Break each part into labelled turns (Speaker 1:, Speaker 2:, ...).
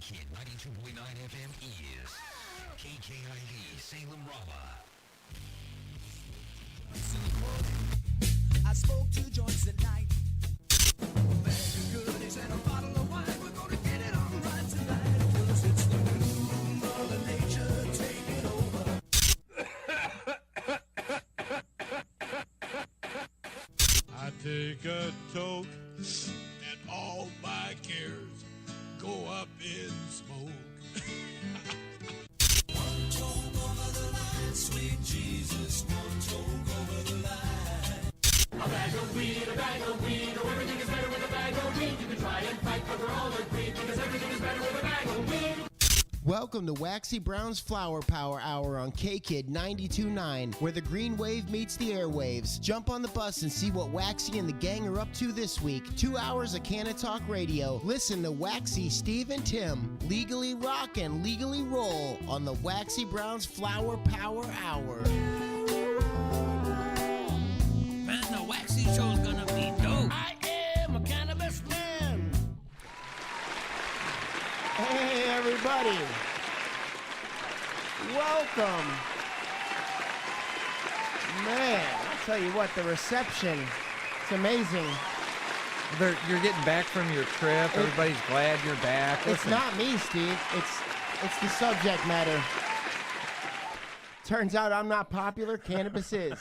Speaker 1: K-Kid 92.9 FM is KKIV Salem Rama.
Speaker 2: I spoke 2 joints at night. A bag of goodies and a bottle of wine. We're gonna get it on right tonight. 'Cause it's the new Mother Nature taking over.
Speaker 3: I take a toke and all my cares go up in smoke.
Speaker 2: One toke over the line, sweet Jesus. One toke over the line.
Speaker 4: A bag of weed, oh, everything is better with a bag of weed. You can try and fight, but we're all agreed, because everything is better with a bag of weed.
Speaker 5: Welcome to Waxy Brown's Flower Power Hour on K-Kid 92.9, where the green wave meets the airwaves. Jump on the bus and see what Waxy and the gang are up to this week. 2 hours of Canna Talk Radio. Listen to Waxy, Steve, and Tim legally rock and legally roll on the Waxy Brown's Flower Power Hour.
Speaker 6: Man, the Waxy show's gonna be dope.
Speaker 2: I am a cannabis man.
Speaker 5: Hey, everybody. Welcome. Man, I'll tell you what, the reception, it's amazing.
Speaker 7: You're getting back from your trip. Everybody's glad you're back.
Speaker 5: It's
Speaker 7: Listen,
Speaker 5: not me, Steve. It's the subject matter. Turns out I'm not popular. Cannabis is.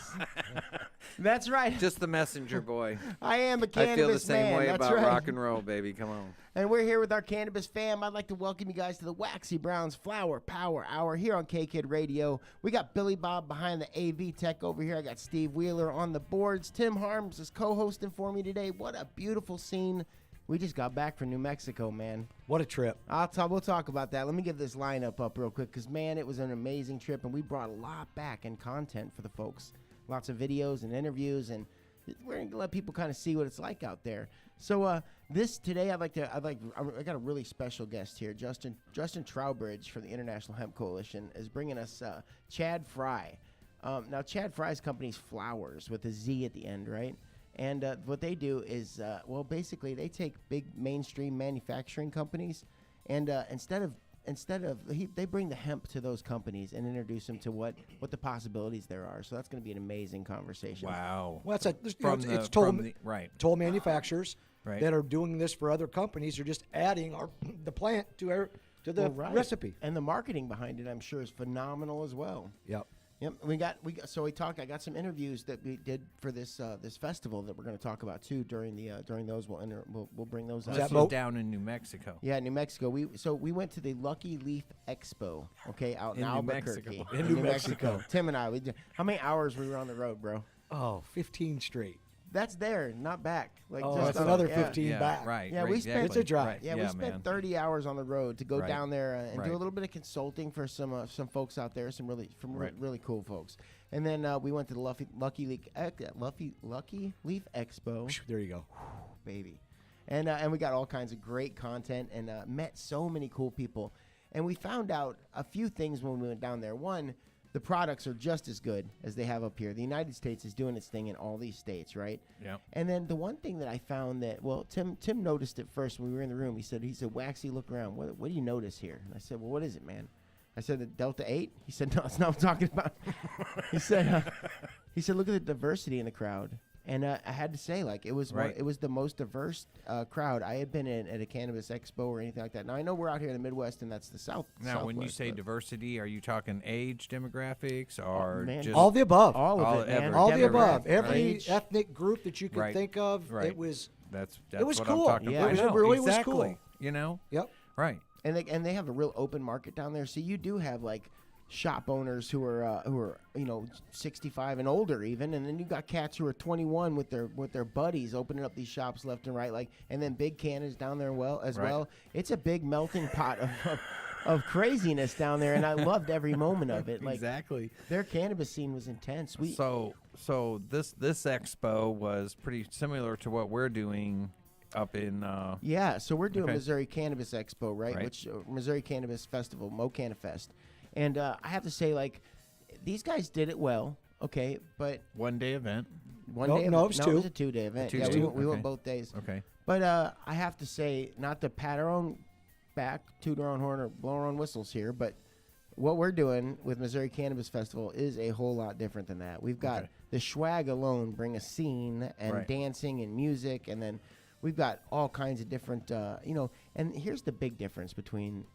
Speaker 5: That's right.
Speaker 7: just the messenger boy.
Speaker 5: I am a
Speaker 7: I
Speaker 5: cannabis
Speaker 7: feel the same
Speaker 5: man.
Speaker 7: way
Speaker 5: That's
Speaker 7: about
Speaker 5: right.
Speaker 7: rock and roll, baby. Come on.
Speaker 5: And we're here with our cannabis fam. I'd like to welcome you guys to the Waxy Brown's Flower Power Hour here on K-Kid Radio. We got Billy Bob behind the AV tech over here. I got Steve Wheeler on the boards. Tim Harms is co-hosting for me today. What a beautiful scene. We just got back from New Mexico, man.
Speaker 8: What a trip.
Speaker 5: We'll talk about that. Let me give this lineup up real quick because, man, it was an amazing trip, and we brought a lot back in content for the folks. Lots of videos and interviews, and we're going to let people kind of see what it's like out there. So this today, I got a really special guest here. Justin Trowbridge from the International Hemp Coalition is bringing us Chad Fry. Now, Chad Fry's company's Flowers with a Z at the end, right? And what they do is, basically they take big mainstream manufacturing companies, and they bring the hemp to those companies and introduce them to what the possibilities there are. So that's going to be an amazing conversation.
Speaker 7: Wow.
Speaker 8: Well, it's
Speaker 7: right.
Speaker 8: toll manufacturers
Speaker 7: Right.
Speaker 8: that are doing this for other companies are just adding the plant to the recipe.
Speaker 5: And the marketing behind it, I'm sure, is phenomenal as well.
Speaker 8: Yep.
Speaker 5: Yep. I got some interviews that we did for this festival that we're going to talk about too during those. We'll bring those up.
Speaker 7: This was down in New Mexico.
Speaker 5: Yeah, New Mexico. We went to the Lucky Leaf Expo, out in
Speaker 7: In New
Speaker 5: Albuquerque.
Speaker 7: Mexico.
Speaker 5: In New Mexico. Tim and I, how many hours we were on the road, bro?
Speaker 8: Oh, 15 straight.
Speaker 5: That's there, not back.
Speaker 8: That's another 15 back.
Speaker 7: Right.
Speaker 5: Yeah,
Speaker 7: right,
Speaker 5: we spent-
Speaker 8: It's a drive.
Speaker 7: Right.
Speaker 5: Yeah, we spent
Speaker 7: man.
Speaker 5: 30 hours on the road to go
Speaker 7: Right.
Speaker 5: down there and
Speaker 7: Right.
Speaker 5: do a little bit of consulting for some folks out there, some
Speaker 7: Right.
Speaker 5: really cool folks. And then we went to the Lucky Leaf Expo,
Speaker 8: There you go.
Speaker 5: baby, and we got all kinds of great content and met so many cool people. And we found out a few things when we went down there. One, the products are just as good as they have up here. The United States is doing its thing in all these states, right?
Speaker 7: Yeah.
Speaker 5: And then the one thing that I found that, Tim noticed it first when we were in the room. He said, Waxy, look around. What do you notice here? And I said, well, what is it, man? I said, the Delta 8? He said, no, it's not what I'm talking about. He said, look at the diversity in the crowd. And I had to say, it was
Speaker 7: Right.
Speaker 5: it was the most diverse crowd I had been in at a cannabis expo or anything like that. Now, I know we're out here in the Midwest, and that's the South.
Speaker 7: Now, when you
Speaker 5: Southwest,
Speaker 7: say
Speaker 5: but-
Speaker 7: diversity, are you talking age demographics or
Speaker 5: man.
Speaker 7: just
Speaker 8: All the above.
Speaker 5: all
Speaker 7: all
Speaker 5: of it, man.
Speaker 8: All the
Speaker 7: Demographic,
Speaker 8: above. Every
Speaker 5: age.
Speaker 8: ethnic group that you could
Speaker 7: Right.
Speaker 8: think of,
Speaker 7: Right.
Speaker 8: it was.
Speaker 7: that's
Speaker 8: was
Speaker 7: what
Speaker 8: cool.
Speaker 7: I'm talking
Speaker 5: Yeah,
Speaker 7: about.
Speaker 5: it
Speaker 7: I know,
Speaker 8: really was
Speaker 7: exactly.
Speaker 8: cool.
Speaker 7: You know?
Speaker 8: Yep.
Speaker 7: Right.
Speaker 5: And they have a real open market down there. So you do have shop owners who are 65 and older even, and then you got cats who are 21 with their buddies opening up these shops left and right, and then Big Can is down there as
Speaker 7: Right.
Speaker 5: well. It's a big melting pot of craziness down there, and I loved every moment of it.
Speaker 7: Exactly.
Speaker 5: Their cannabis scene was intense.
Speaker 7: So this expo was pretty similar to what we're doing up in
Speaker 5: Yeah, so we're doing
Speaker 7: Okay.
Speaker 5: Missouri Cannabis Expo, right?
Speaker 7: Right.
Speaker 5: Which Missouri Cannabis Festival, MoCannFest. And I have to say, these guys did it well, okay, but
Speaker 7: one day event.
Speaker 5: one
Speaker 8: No,
Speaker 5: day
Speaker 8: no,
Speaker 5: event-
Speaker 8: it was
Speaker 5: no,
Speaker 8: two.
Speaker 5: it was a 2-day event.
Speaker 7: Two
Speaker 5: Yeah,
Speaker 7: days.
Speaker 5: we went
Speaker 7: Okay.
Speaker 5: both days.
Speaker 7: Okay.
Speaker 5: But I have to say, not to pat our own back, toot our own horn or blow our own whistles here, but what we're doing with Missouri Cannabis Festival is a whole lot different than that. We've got the swag alone bring a scene and dancing and music, and then we've got all kinds of different, and here's the big difference between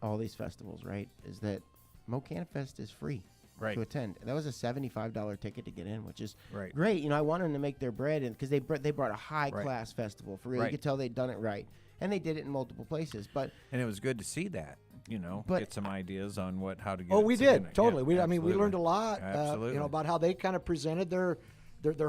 Speaker 5: all these festivals, right, is that MoCanFest is free to attend. And that was a $75 ticket to get in, which is great. You know, I wanted them to make their bread because they brought a high-class festival for real. You could tell they'd done it right. And they did it in multiple places. And
Speaker 7: it was good to see that, get some ideas on how to get
Speaker 8: we did. Totally.
Speaker 7: Yeah,
Speaker 8: I mean, we learned a lot, about how they kind of presented their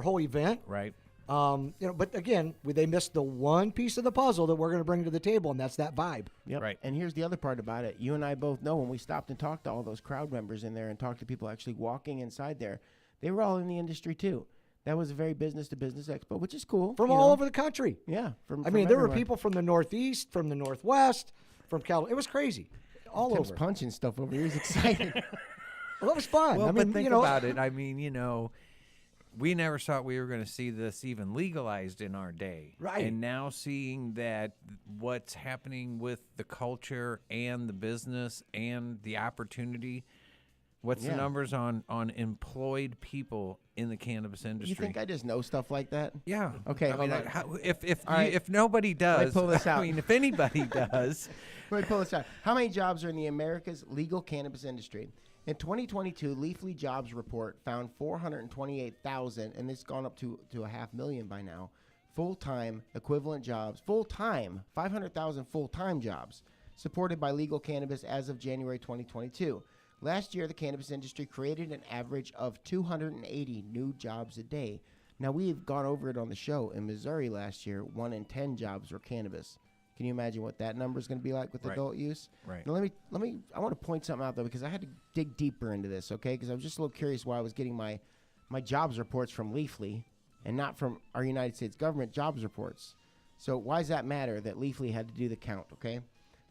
Speaker 8: whole event.
Speaker 7: Right.
Speaker 8: But again, they missed the one piece of the puzzle that we're going to bring to the table, and that's that vibe.
Speaker 5: Yep. Right. And here's the other part about it. You and I both know when we stopped and talked to all those crowd members in there and talked to people actually walking inside there, they were all in the industry too. That was a very business-to-business expo, which is cool.
Speaker 8: From all over the country.
Speaker 5: Yeah.
Speaker 8: From there were people from the Northeast, from the Northwest, from California. It was crazy. All
Speaker 5: Tim's
Speaker 8: over.
Speaker 5: punching stuff over here. He's excited.
Speaker 8: Well, it was fun.
Speaker 7: Well, but think about it. I mean, we never thought we were going to see this even legalized in our day.
Speaker 8: Right.
Speaker 7: And now seeing that what's happening with the culture and the business and the opportunity, what's the numbers on employed people in the cannabis industry?
Speaker 5: You think I just know stuff like that?
Speaker 7: Yeah.
Speaker 5: Okay.
Speaker 7: I mean,
Speaker 5: hold on.
Speaker 7: if nobody does,
Speaker 5: Let me pull this out.
Speaker 7: I mean, if anybody does.
Speaker 5: Let me pull this out. How many jobs are in the America's legal cannabis industry? In 2022, Leafly Jobs Report found 428,000, and it's gone up to 500,000 by now, full-time equivalent jobs, 500,000 full-time jobs, supported by legal cannabis as of January 2022. Last year, the cannabis industry created an average of 280 new jobs a day. Now, we've gone over it on the show. In Missouri last year, 1 in 10 jobs were cannabis. Can you imagine what that number is going to be like with adult use?
Speaker 7: Right.
Speaker 5: Now, I want to point something out, though, because I had to dig deeper into this, okay? Because I was just a little curious why I was getting my jobs reports from Leafly and not from our United States government jobs reports. So why does that matter that Leafly had to do the count, okay?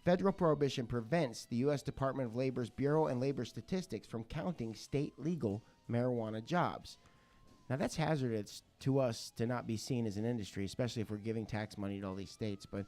Speaker 5: Federal prohibition prevents the U.S. Department of Labor's Bureau and Labor Statistics from counting state legal marijuana jobs. Now, that's hazardous to us to not be seen as an industry, especially if we're giving tax money to all these states. But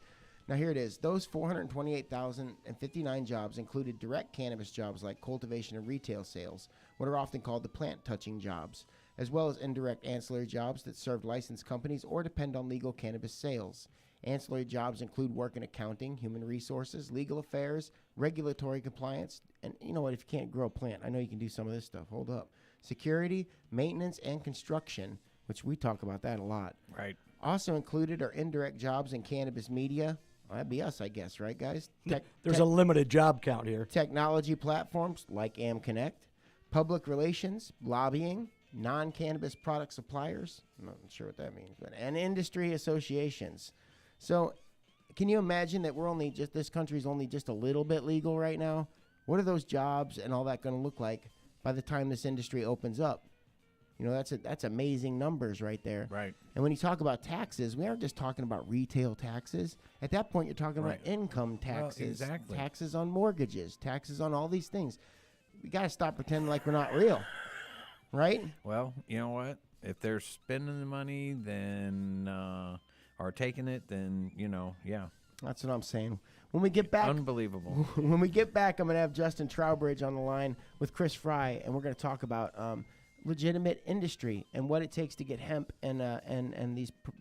Speaker 5: now here it is. Those 428,059 jobs included direct cannabis jobs like cultivation and retail sales, what are often called the plant-touching jobs, as well as indirect ancillary jobs that serve licensed companies or depend on legal cannabis sales. Ancillary jobs include work in accounting, human resources, legal affairs, regulatory compliance, and you know what, if you can't grow a plant, I know you can do some of this stuff. Hold up. Security, maintenance, and construction, which we talk about that a lot.
Speaker 7: Right.
Speaker 5: Also included are indirect jobs in cannabis media. Well, that'd be us, I guess, right, guys?
Speaker 8: There's a limited job count here.
Speaker 5: Technology platforms like AmConnect, public relations, lobbying, non-cannabis product suppliers. I'm not sure what that means, and industry associations. So, can you imagine that this country's only just a little bit legal right now? What are those jobs and all that going to look like by the time this industry opens up? You know, that's amazing numbers right there.
Speaker 7: Right.
Speaker 5: And when you talk about taxes, we aren't just talking about retail taxes. At that point, you're talking about income taxes,
Speaker 7: well, exactly.
Speaker 5: taxes on mortgages, taxes on all these things. We got to stop pretending like we're not real, right?
Speaker 7: Well, you know what? If they're spending the money, then or taking it, then
Speaker 5: That's what I'm saying. When we get back,
Speaker 7: unbelievable.
Speaker 5: When we get back, I'm gonna have Justin Trowbridge on the line with Chris Fry, and we're gonna talk about legitimate industry and what it takes to get hemp and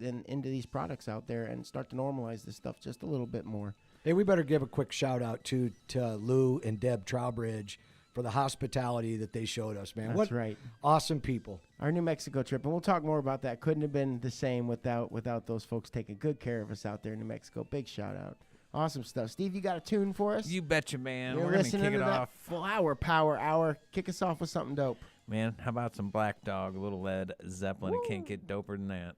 Speaker 5: into these products out there and start to normalize this stuff just a little bit more.
Speaker 8: Hey, we better give a quick shout out to Lou and Deb Trowbridge for the hospitality that they showed us, man.
Speaker 5: That's right.
Speaker 8: Awesome people.
Speaker 5: Our New Mexico trip, and we'll talk more about that. Couldn't have been the same without those folks taking good care of us out there in New Mexico. Big shout out. Awesome stuff. Steve, you got a tune for us?
Speaker 7: You betcha, man.
Speaker 5: You're
Speaker 7: We're going to
Speaker 5: listening
Speaker 7: kick
Speaker 5: to
Speaker 7: it
Speaker 5: that
Speaker 7: off.
Speaker 5: full hour, power hour. Kick us off with something dope.
Speaker 7: Man, how about some Black Dog, a little Led Zeppelin? It can't get doper than that.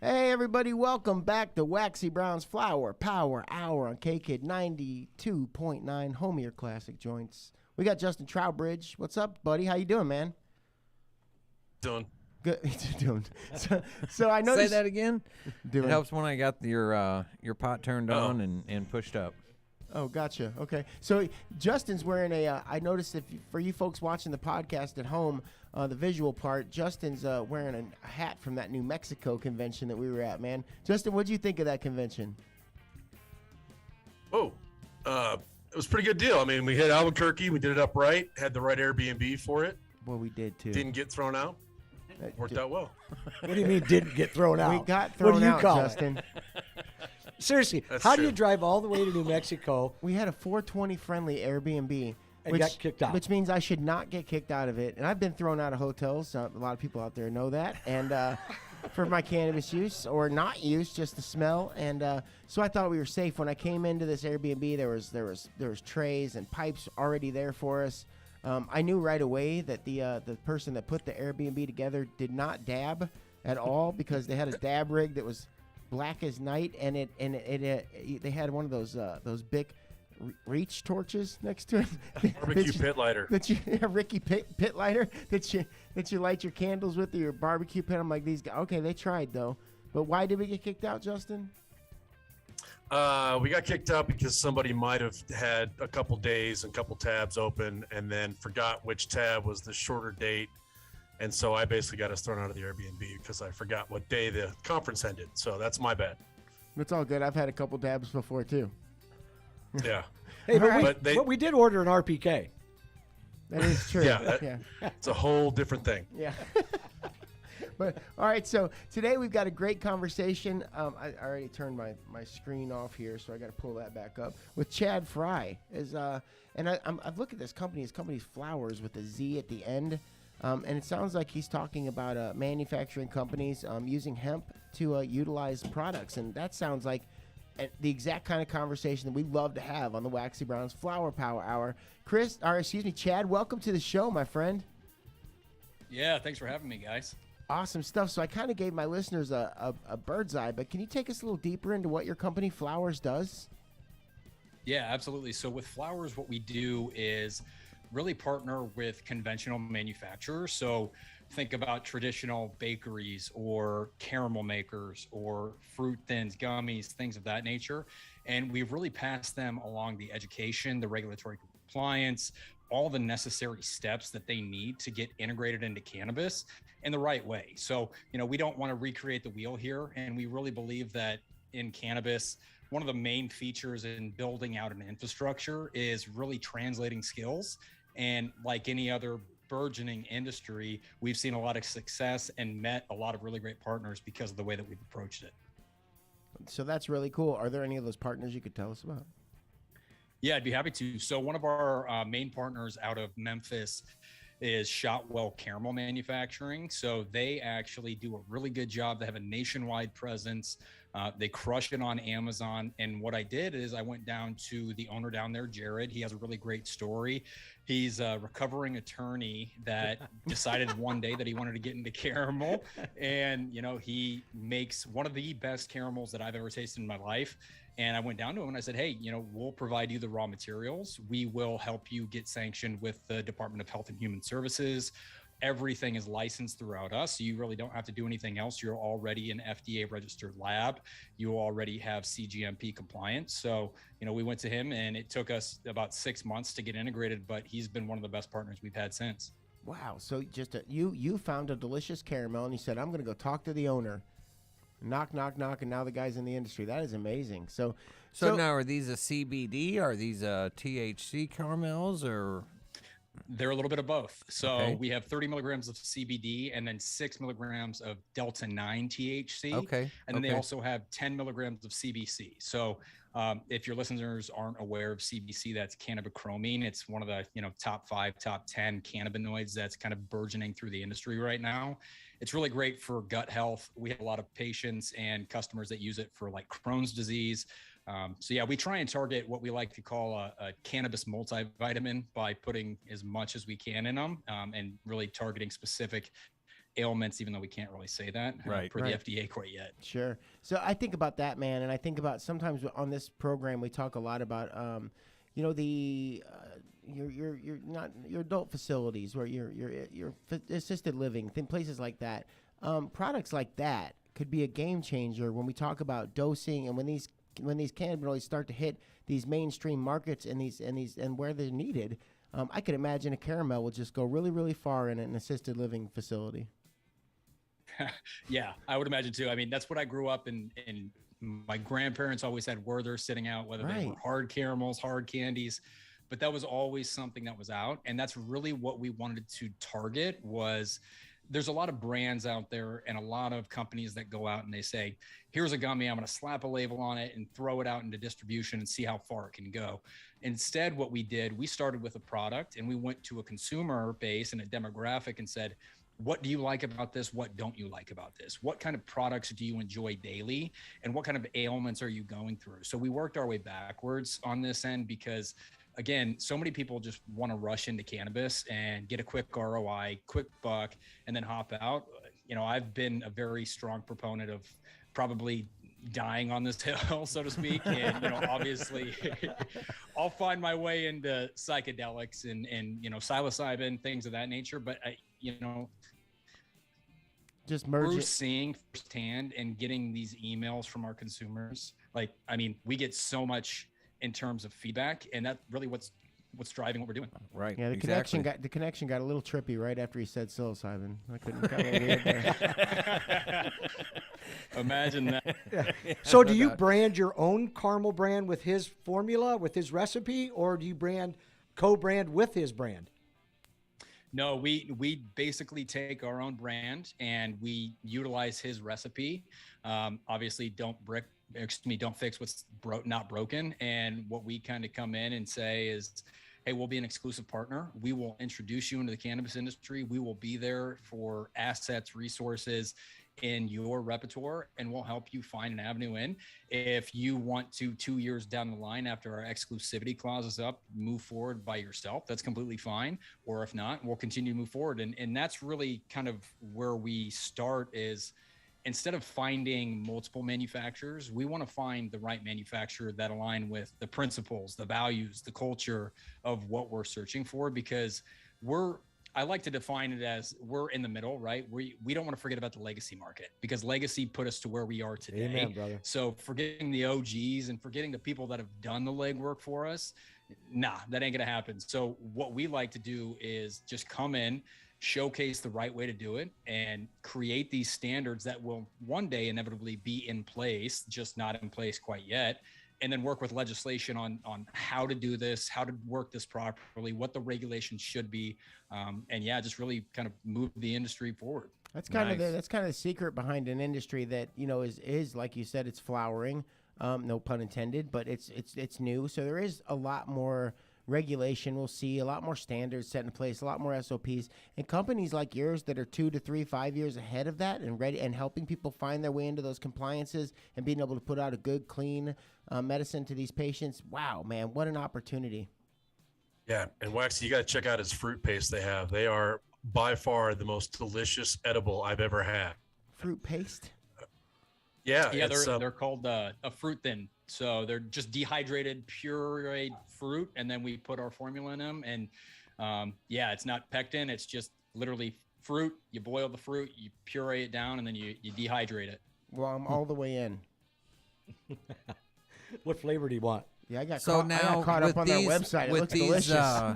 Speaker 5: Hey, everybody, welcome back to Waxy Brown's Flower Power Hour on KKID 92.9, home of your classic joints. We got Justin Trowbridge. What's up, buddy? How you doing, man?
Speaker 9: Doing.
Speaker 5: Good. doing. So I noticed.
Speaker 7: Say that again.
Speaker 5: Doing.
Speaker 7: It helps when I got your pot turned on and pushed up.
Speaker 5: Oh, gotcha. Okay. So Justin's wearing a, I noticed for you folks watching the podcast at home, the visual part, Justin's wearing a hat from that New Mexico convention that we were at, man. Justin, what'd you think of that convention?
Speaker 9: Oh, it was a pretty good deal. I mean, we hit Albuquerque. We did it up right. Had the right Airbnb for it.
Speaker 5: Well, we did, too.
Speaker 9: Didn't get thrown out. Worked out well.
Speaker 8: What do you mean didn't get thrown out?
Speaker 5: We got thrown
Speaker 8: what do you
Speaker 5: out,
Speaker 8: call
Speaker 5: Justin.
Speaker 8: It? Seriously,
Speaker 9: That's
Speaker 8: how do you
Speaker 9: true.
Speaker 8: drive all the way to New Mexico?
Speaker 5: We had a 420 friendly Airbnb.
Speaker 8: And got kicked out.
Speaker 5: Which means I should not get kicked out of it. And I've been thrown out of hotels. A lot of people out there know that. And for my cannabis use or not use, just the smell. And so I thought we were safe. When I came into this Airbnb, there was trays and pipes already there for us. I knew right away that the person that put the Airbnb together did not dab at all because they had a dab rig that was black as night, and they had one of those big reach torches next to it.
Speaker 9: Barbecue pit lighter.
Speaker 5: Ricky pit lighter that you light your candles with, or your barbecue pit. I'm like, these guys. Okay, they tried though, but why did we get kicked out, Justin?
Speaker 9: We got kicked out because somebody might have had a couple days and a couple tabs open and then forgot which tab was the shorter date. And so I basically got us thrown out of the Airbnb because I forgot what day the conference ended. So that's my bad.
Speaker 5: It's all good. I've had a couple dabs before too.
Speaker 9: Yeah.
Speaker 8: Hey,
Speaker 5: Right.
Speaker 8: but we did order an RPK.
Speaker 5: That is true.
Speaker 9: Yeah, it's a whole different thing.
Speaker 5: Yeah. But all right, so today we've got a great conversation. I already turned my screen off here, so I got to pull that back up with Chad Fry. I've looked at this company. His company's Flowers with a Z at the end, and it sounds like he's talking about manufacturing companies using hemp to utilize products, and that sounds like the exact kind of conversation that we love to have on the Waxy Brown's Flower Power Hour. Chad, welcome to the show, my friend.
Speaker 10: Yeah, thanks for having me, guys.
Speaker 5: Awesome stuff. So I kind of gave my listeners a bird's eye, but can you take us a little deeper into what your company Flowers does?
Speaker 10: Yeah, absolutely. So with Flowers, what we do is really partner with conventional manufacturers. So think about traditional bakeries or caramel makers or fruit thins, gummies, things of that nature. And we've really passed them along the education, the regulatory compliance, all the necessary steps that they need to get integrated into cannabis in the right way. So, we don't want to recreate the wheel here. And we really believe that in cannabis, one of the main features in building out an infrastructure is really translating skills. And like any other burgeoning industry, we've seen a lot of success and met a lot of really great partners because of the way that we've approached it.
Speaker 5: So that's really cool. Are there any of those partners you could tell us about?
Speaker 10: Yeah, I'd be happy to. So one of our main partners out of Memphis is Shotwell Caramel Manufacturing. So they actually do a really good job. They have a nationwide presence. They crush it on Amazon. And what I did is I went down to the owner down there, Jared. He has a really great story. He's a recovering attorney that decided one day that he wanted to get into caramel. And, he makes one of the best caramels that I've ever tasted in my life. And I went down to him and I said, hey, we'll provide you the raw materials. We will help you get sanctioned with the Department of Health and Human Services. Everything is licensed throughout us. So you really don't have to do anything else. You're already an FDA registered lab. You already have CGMP compliance. So, we went to him and it took us about 6 months to get integrated, but he's been one of the best partners we've had since.
Speaker 5: Wow. So just you found a delicious caramel and you said, I'm going to go talk to the owner. Knock, knock, knock, and now the guy's in the industry. That is amazing. So
Speaker 7: now are these a CBD? Are these THC caramels or?
Speaker 10: They're a little bit of both. So
Speaker 7: Okay.
Speaker 10: we have 30 milligrams of CBD and then 6 milligrams of Delta 9 THC.
Speaker 7: Okay.
Speaker 10: And then they
Speaker 7: okay.
Speaker 10: also have 10 milligrams of CBC. So if your listeners aren't aware of CBC, that's cannabichromene. It's one of the top 5, top 10 cannabinoids that's kind of burgeoning through the industry right now. It's really great for gut health. We have a lot of patients and customers that use it for like Crohn's disease. So yeah, we try and target what we like to call a cannabis multivitamin by putting as much as we can in them and really targeting specific ailments, even though we can't really say that
Speaker 7: Right.
Speaker 10: for
Speaker 5: Right.
Speaker 10: the FDA quite yet.
Speaker 5: Sure. So I think about that, man, and I think about sometimes on this program we talk a lot about, the your not your adult facilities where your assisted living, places like that. Products like that could be a game changer when we talk about dosing and when these cannabinoids start to hit these mainstream markets and where they're needed. I could imagine a caramel will just go really, really far in an assisted living facility.
Speaker 10: Yeah, I would imagine too. I mean, that's what I grew up in. My grandparents always had Werther sitting out, whether they were
Speaker 5: Right.
Speaker 10: hard caramels, hard candies, but that was always something that was out. And that's really what we wanted to target was there's a lot of brands out there and a lot of companies that go out and they say, here's a gummy, I'm going to slap a label on it and throw it out into distribution and see how far it can go. Instead, what we did, we started with a product and we went to a consumer base and a demographic and said, what do you like about this? What don't you like about this? What kind of products do you enjoy daily? And what kind of ailments are you going through? So we worked our way backwards on this end because, again, so many people just want to rush into cannabis and get a quick ROI, quick buck, and then hop out. You know, I've been a very strong proponent of probably dying on this hill, so to speak. And, obviously I'll find my way into psychedelics and psilocybin, things of that nature. But
Speaker 5: Just merge
Speaker 10: through
Speaker 5: it.
Speaker 10: seeing firsthand and getting these emails from our consumers, we get so much in terms of feedback, and that's really what's driving what we're doing.
Speaker 7: Right.
Speaker 5: Yeah, the
Speaker 7: exactly.
Speaker 5: connection got a little trippy right after he said psilocybin. I couldn't got a little weird there.
Speaker 10: Imagine that.
Speaker 8: So do you brand your own caramel brand with his formula, with his recipe, or do you co-brand with his brand?
Speaker 10: No, we basically take our own brand and we utilize his recipe. Obviously, don't fix what's not broken. And what we kind of come in and say is, hey, we'll be an exclusive partner. We will introduce you into the cannabis industry. We will be there for assets, resources in your repertoire, and we'll help you find an avenue in. If you want to, 2 years down the line after our exclusivity clause is up, move forward by yourself, that's completely fine. Or if not, we'll continue to move forward. And that's really kind of where we start is, instead of finding multiple manufacturers, we want to find the right manufacturer that align with the principles, the values, the culture of what we're searching for, because I like to define it as we're in the middle, right? We don't want to forget about the legacy market, because legacy put us to where we are today.
Speaker 8: Amen, brother.
Speaker 10: So forgetting the OGs and forgetting the people that have done the legwork for us, nah, that ain't going to happen. So what we like to do is just come in, showcase the right way to do it, and create these standards that will one day inevitably be in place, just not in place quite yet. And then work with legislation on how to do this, how to work this properly, what the regulations should be, and just really kind of move the industry forward.
Speaker 5: That's kind of the secret behind an industry that is like you said, it's flowering, no pun intended, but it's new. So there is a lot more regulation. We'll see a lot more standards set in place, a lot more SOPs, and companies like yours that are 2 to 3, 5 years ahead of that and ready and helping people find their way into those compliances and being able to put out a good, clean medicine to these patients. Wow, man, what an opportunity.
Speaker 9: Yeah, and Waxy, you got to check out his fruit paste they have. They are by far the most delicious edible I've ever had.
Speaker 5: Fruit paste?
Speaker 9: Yeah,
Speaker 10: they're called a fruit thin. So they're just dehydrated, pureed fruit, and then we put our formula in them. And it's not pectin. It's just literally fruit. You boil the fruit, you puree it down, and then you dehydrate it.
Speaker 5: Well, I'm all the way in.
Speaker 8: What flavor do you want?
Speaker 5: Yeah, I got
Speaker 7: So
Speaker 5: I
Speaker 7: now
Speaker 5: got caught
Speaker 7: with
Speaker 5: up on
Speaker 7: these,
Speaker 5: their website. It
Speaker 7: with
Speaker 5: looks
Speaker 7: these,
Speaker 5: delicious.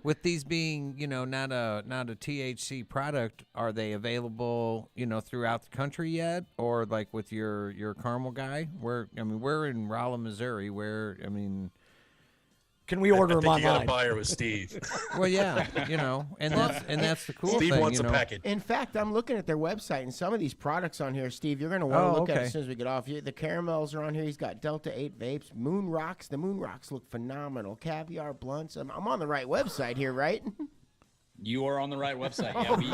Speaker 7: with these being, not a THC product, are they available, throughout the country yet, or like with your caramel guy? We're in Rolla, Missouri.
Speaker 8: Can we order them
Speaker 9: I think you got
Speaker 8: online?
Speaker 9: to buy her with Steve.
Speaker 7: Well, yeah, and that's the cool
Speaker 9: Steve
Speaker 7: thing.
Speaker 9: wants a package.
Speaker 5: In fact, I'm looking at their website, and some of these products on here, Steve, you're going to want to look at as soon as we get off. The caramels are on here. He's got Delta 8 vapes, Moon Rocks. The Moon Rocks look phenomenal. Caviar blunts. I'm on the right website here, right?
Speaker 10: You are on the right website. We're looking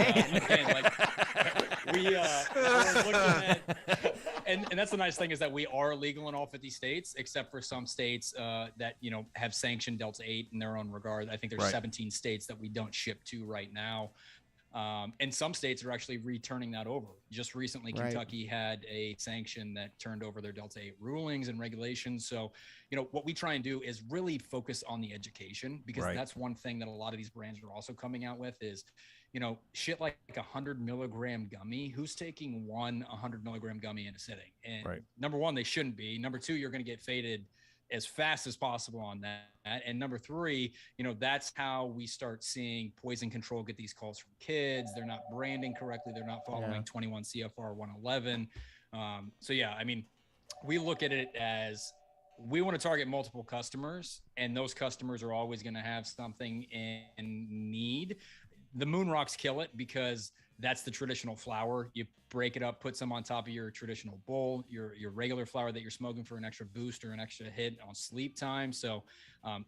Speaker 10: at, and that's the nice thing is that we are legal in all 50 states, except for some states that have sanctioned Delta 8 in their own regard. I think there's 17 states that we don't ship to right now. And some states are actually returning that over. Just recently,
Speaker 5: Right.
Speaker 10: Kentucky had a sanction that turned over their Delta 8 rulings and regulations. So, what we try and do is really focus on the education, because
Speaker 7: Right.
Speaker 10: that's one thing that a lot of these brands are also coming out with is, shit like 100 milligram gummy. Who's taking 100 milligram gummy in a sitting? And
Speaker 7: Right.
Speaker 10: number one, they shouldn't be. Number two, you're going to get faded as fast as possible on that. And number three, that's how we start seeing poison control get these calls from kids. They're not branding correctly. They're not following 21 CFR 111. So yeah, I mean, we look at it as we want to target multiple customers, and those customers are always going to have something in need. The moon rocks kill it because that's the traditional flower. You break it up, put some on top of your traditional bowl, your regular flower that you're smoking for an extra boost or an extra hit on sleep time. So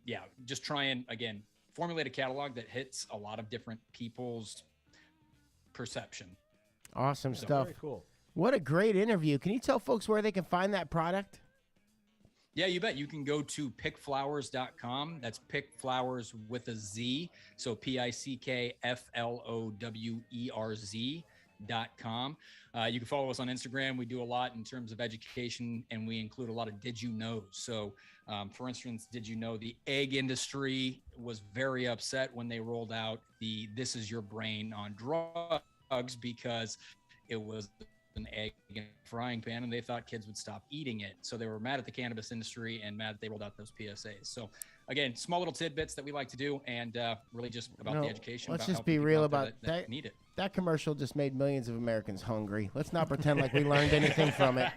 Speaker 10: yeah, just try and, again, formulate a catalog that hits a lot of different people's perception.
Speaker 5: Awesome
Speaker 10: So,
Speaker 5: stuff.
Speaker 8: Very cool.
Speaker 5: What a great interview. Can you tell folks where they can find that product?
Speaker 10: Yeah, you bet. You can go to pickflowers.com. That's pickflowers with a Z. So pickflowerz.com. You can follow us on Instagram. We do a lot in terms of education, and we include a lot of did you knows. So for instance, did you know the egg industry was very upset when they rolled out the This Is Your Brain on Drugs, because it was an egg in a frying pan and they thought kids would stop eating it. So they were mad at the cannabis industry and mad that they rolled out those PSAs. So again, small little tidbits that we like to do, and really just about the education.
Speaker 5: Let's
Speaker 10: about
Speaker 5: just
Speaker 10: helping
Speaker 5: be
Speaker 10: people
Speaker 5: real
Speaker 10: out there
Speaker 5: about
Speaker 10: that need it.
Speaker 5: That commercial just made millions of Americans hungry. Let's not pretend like we learned anything from it.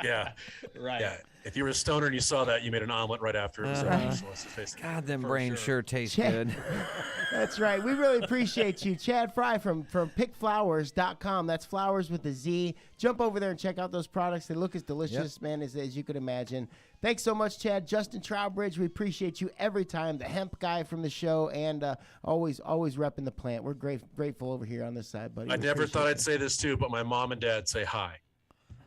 Speaker 9: Yeah.
Speaker 10: Right.
Speaker 9: Yeah. If you were a stoner and you saw that, you made an omelet right after it was over. So let's just face it.
Speaker 7: God, them
Speaker 10: For
Speaker 7: brains
Speaker 10: sure.
Speaker 7: sure taste
Speaker 5: Chad-
Speaker 7: good.
Speaker 5: That's right. We really appreciate you. Chad Fry from pickflowers.com. That's flowers with a Z. Jump over there and check out those products. They look as delicious, man, as you could imagine. Thanks so much, Chad. Justin Trowbridge, we appreciate you every time. The hemp guy from the show, and always repping the plant. We're grateful over here on this side, buddy.
Speaker 9: I
Speaker 5: We
Speaker 9: never
Speaker 5: appreciate
Speaker 9: thought
Speaker 5: you.
Speaker 9: I'd say this too, but my mom and dad say hi.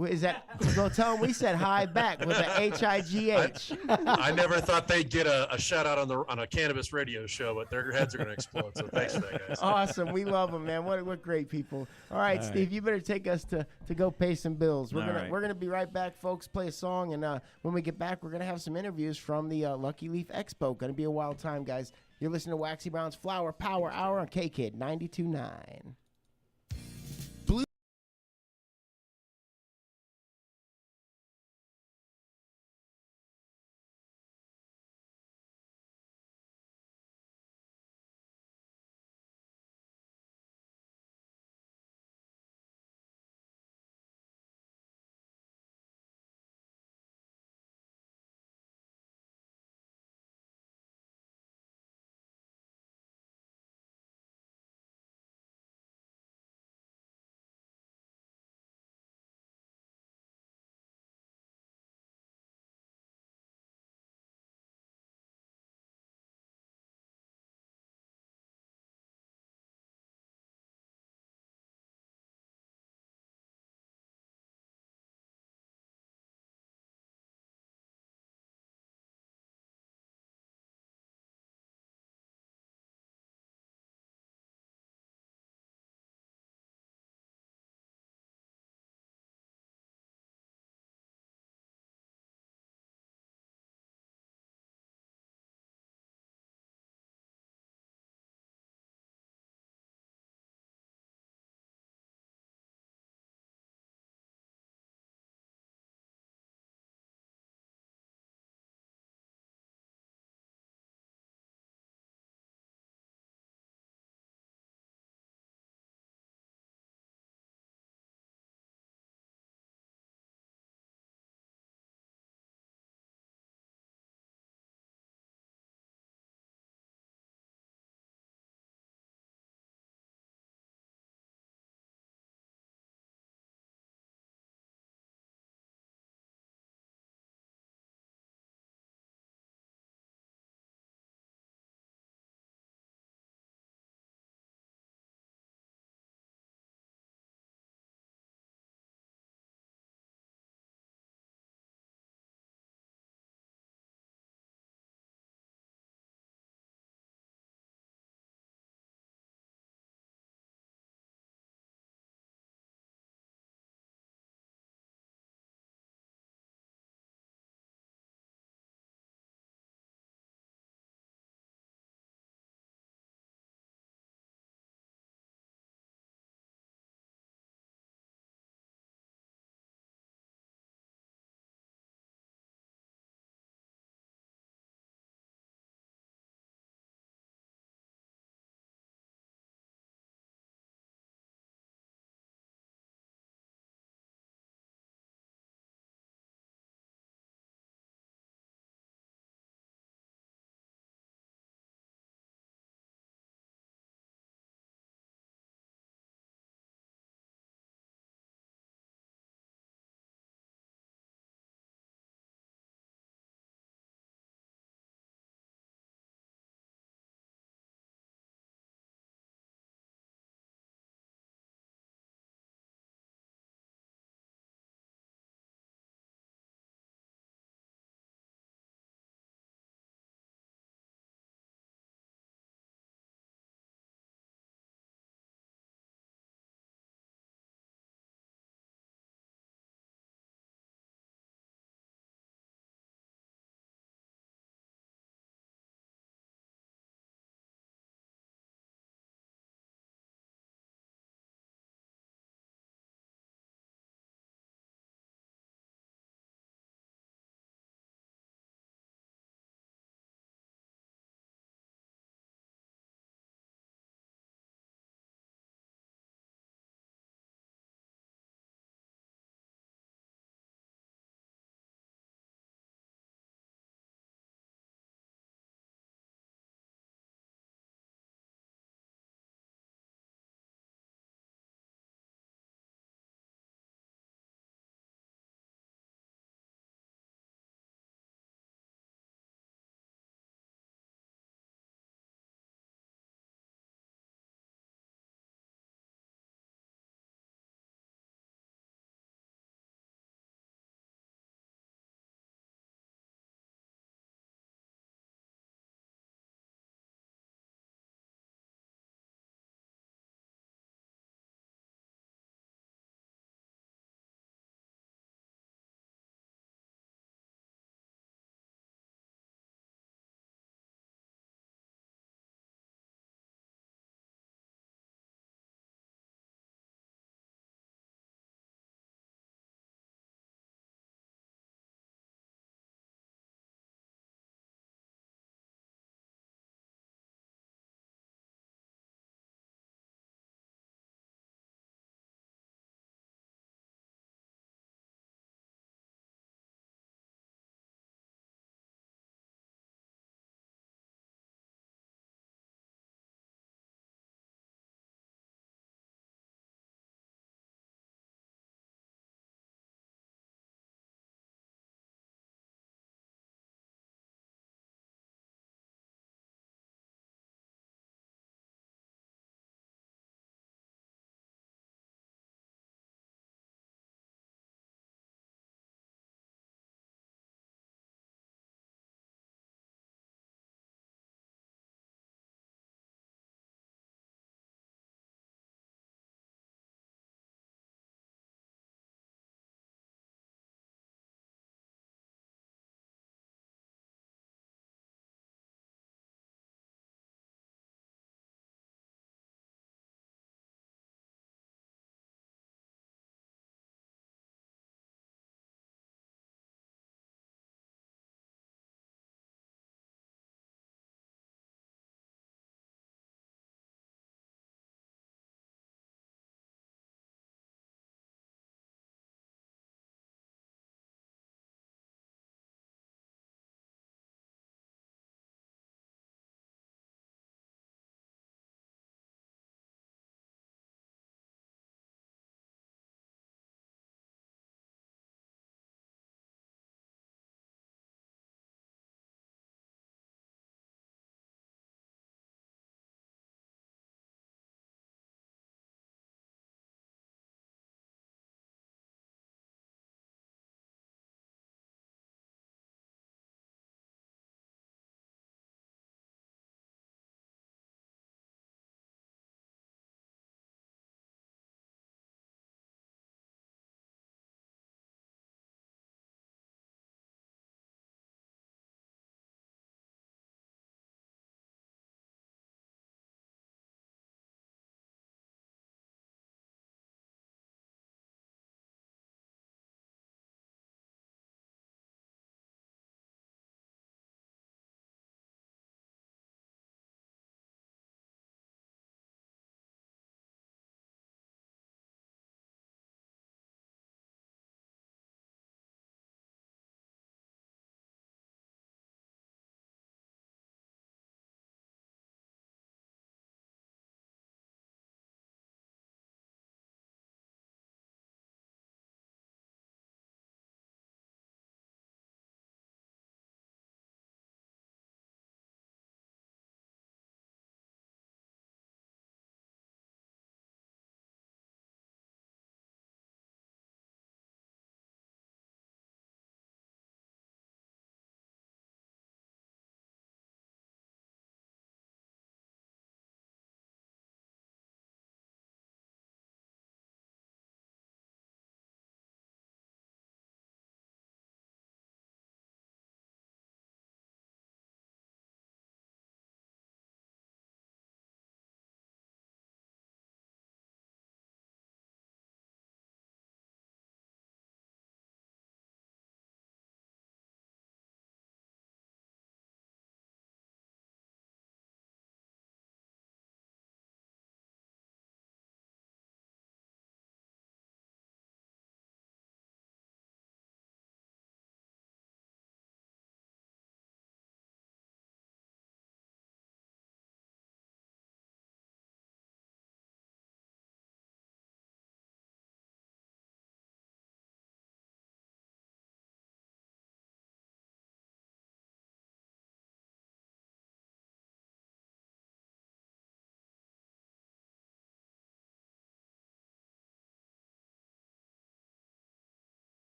Speaker 5: Is that? Well, tell them we said hi back with a HIGH.
Speaker 9: I never thought they'd get a shout out on a cannabis radio show, but their heads are going to explode. So thanks for that, guys.
Speaker 5: Awesome. We love them, man. What great people. All right, Steve, you better take us to go pay some bills. We're
Speaker 7: All
Speaker 5: gonna
Speaker 7: right.
Speaker 5: be right back, folks. Play a song, and when we get back, we're gonna have some interviews from the Lucky Leaf Expo. Gonna be a wild time, guys. You're listening to Waxy Brown's Flower Power Hour on KKID 92.9.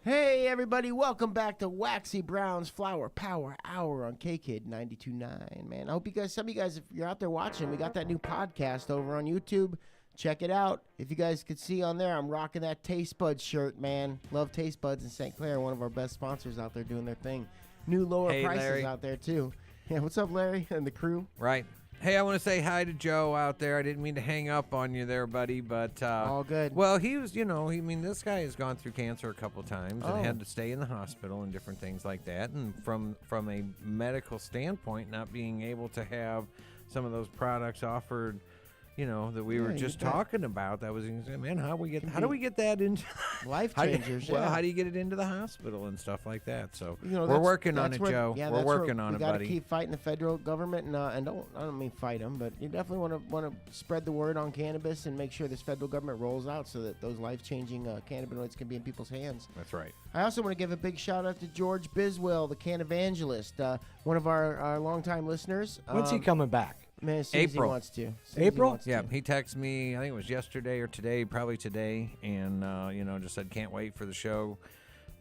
Speaker 5: Hey, everybody, welcome back to Waxy Brown's Flower Power Hour on KKID 92.9. Man, I hope you guys, some of you guys, if you're out there watching, we got that new podcast over on YouTube. Check it out. If you guys could see on there, I'm rocking that Taste Buds shirt, man. Love Taste Buds in St. Clair, one of our best sponsors out there doing their thing. New lower prices
Speaker 7: Larry.
Speaker 5: out there, too. Yeah, what's up, Larry, and the crew?
Speaker 7: Right. Hey, I want to say hi to Joe out there. I didn't mean to hang up on you there, buddy, but
Speaker 5: all good.
Speaker 7: Well, he was, this guy has gone through cancer a couple times
Speaker 5: Oh.
Speaker 7: and had to stay in the hospital and different things like that. And from a medical standpoint, not being able to have some of those products offered, that we were
Speaker 5: Yeah,
Speaker 7: just
Speaker 5: you bet.
Speaker 7: talking about, that was, man, how do we get that into
Speaker 5: Life
Speaker 7: how do you-
Speaker 5: changers,
Speaker 7: Well,
Speaker 5: yeah.
Speaker 7: how do you get it into the hospital and stuff like that? So we're
Speaker 5: That's-
Speaker 7: working on
Speaker 5: that's
Speaker 7: it,
Speaker 5: where-
Speaker 7: Joe.
Speaker 5: Yeah,
Speaker 7: we're
Speaker 5: that's where
Speaker 7: working on
Speaker 5: we
Speaker 7: it,
Speaker 5: gotta
Speaker 7: buddy.
Speaker 5: keep fighting the federal government, and I don't mean fight them, but you definitely want to spread the word on cannabis and make sure this federal government rolls out so that those life-changing cannabinoids can be in people's hands.
Speaker 7: That's right.
Speaker 5: I also want to give a big shout out to George Biswell, the can evangelist, one of our longtime listeners.
Speaker 8: When's he coming back?
Speaker 5: Man, as soon as he
Speaker 7: April.
Speaker 5: wants to. As soon as he
Speaker 8: April?
Speaker 5: wants to.
Speaker 7: Yeah, he texted me, I think it was yesterday or today, probably today, and, just said, can't wait for the show.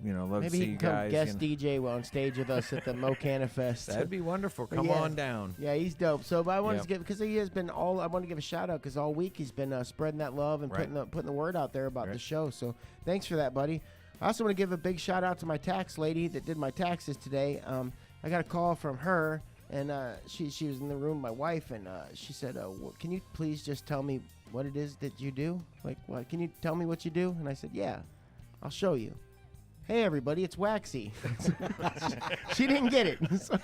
Speaker 7: Love to
Speaker 5: Maybe
Speaker 7: see
Speaker 5: he
Speaker 7: you
Speaker 5: can come
Speaker 7: guys.
Speaker 5: guest DJ on stage with us at the Mocana Fest.
Speaker 7: That'd be wonderful. Come
Speaker 5: Yeah.
Speaker 7: on down.
Speaker 5: Yeah, he's dope. So, but I wanted
Speaker 7: Yep.
Speaker 5: to give, because he has been all, I want to give a shout out because all week he's been spreading that love and
Speaker 7: Right.
Speaker 5: putting the word out there about the
Speaker 7: Right.
Speaker 5: show. So, thanks for that, buddy. I also want to give a big shout out to my tax lady that did my taxes today. I got a call from her, and she was in the room, my wife, and she said, "Can you please just tell me what it is that you do? Like, what? Can you tell me what you do?" And I said, "Yeah, I'll show you." Hey everybody, it's Waxy. She didn't get it. So,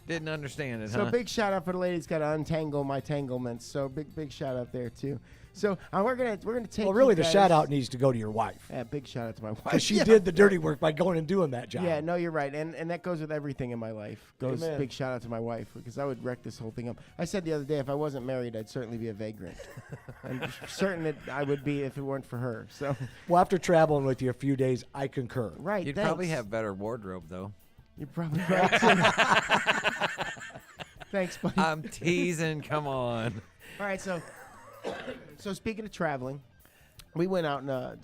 Speaker 7: Didn't understand it,
Speaker 5: so
Speaker 7: huh?
Speaker 5: big shout out for the ladies got to untangle my tanglements. So big shout out there too. So we're gonna take.
Speaker 8: Well, really,
Speaker 5: you
Speaker 8: the
Speaker 5: guys-
Speaker 8: shout out needs to go to your wife.
Speaker 5: Yeah, big shout out to my wife.
Speaker 8: Because she
Speaker 5: Yeah.
Speaker 8: did the dirty work by going and doing that job.
Speaker 5: Yeah, no, you're right, and that goes with everything in my life. Goes
Speaker 8: Amen.
Speaker 5: big shout out to my wife because I would wreck this whole thing up. I said the other day, if I wasn't married, I'd certainly be a vagrant. I'm certain that I would be if it weren't for her. So
Speaker 8: Well, after traveling with you a few days, I concur.
Speaker 5: right,
Speaker 7: You'd
Speaker 5: thanks.
Speaker 7: probably have better wardrobe, though.
Speaker 5: You're probably right. Too. Thanks, buddy.
Speaker 7: I'm teasing. Come on.
Speaker 5: All right, so speaking of traveling, we went out and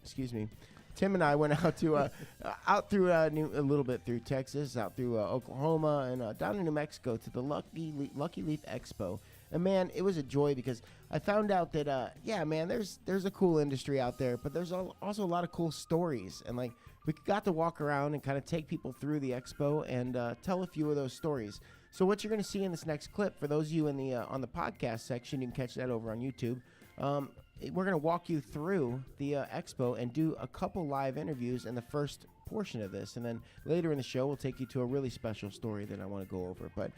Speaker 5: excuse me, Tim and I went out to out through a little bit through Texas, out through Oklahoma, and down in New Mexico to the Lucky Leaf Expo. And man, it was a joy because I found out that there's a cool industry out there, but there's also a lot of cool stories, and like we got to walk around and kind of take people through the expo and tell a few of those stories. So what you're going to see in this next clip, for those of you in the on the podcast section, you can catch that over on YouTube. We're going to walk you through the expo and do a couple live interviews in the first portion of this. And then later in the show, we'll take you to a really special story that I want to go over. But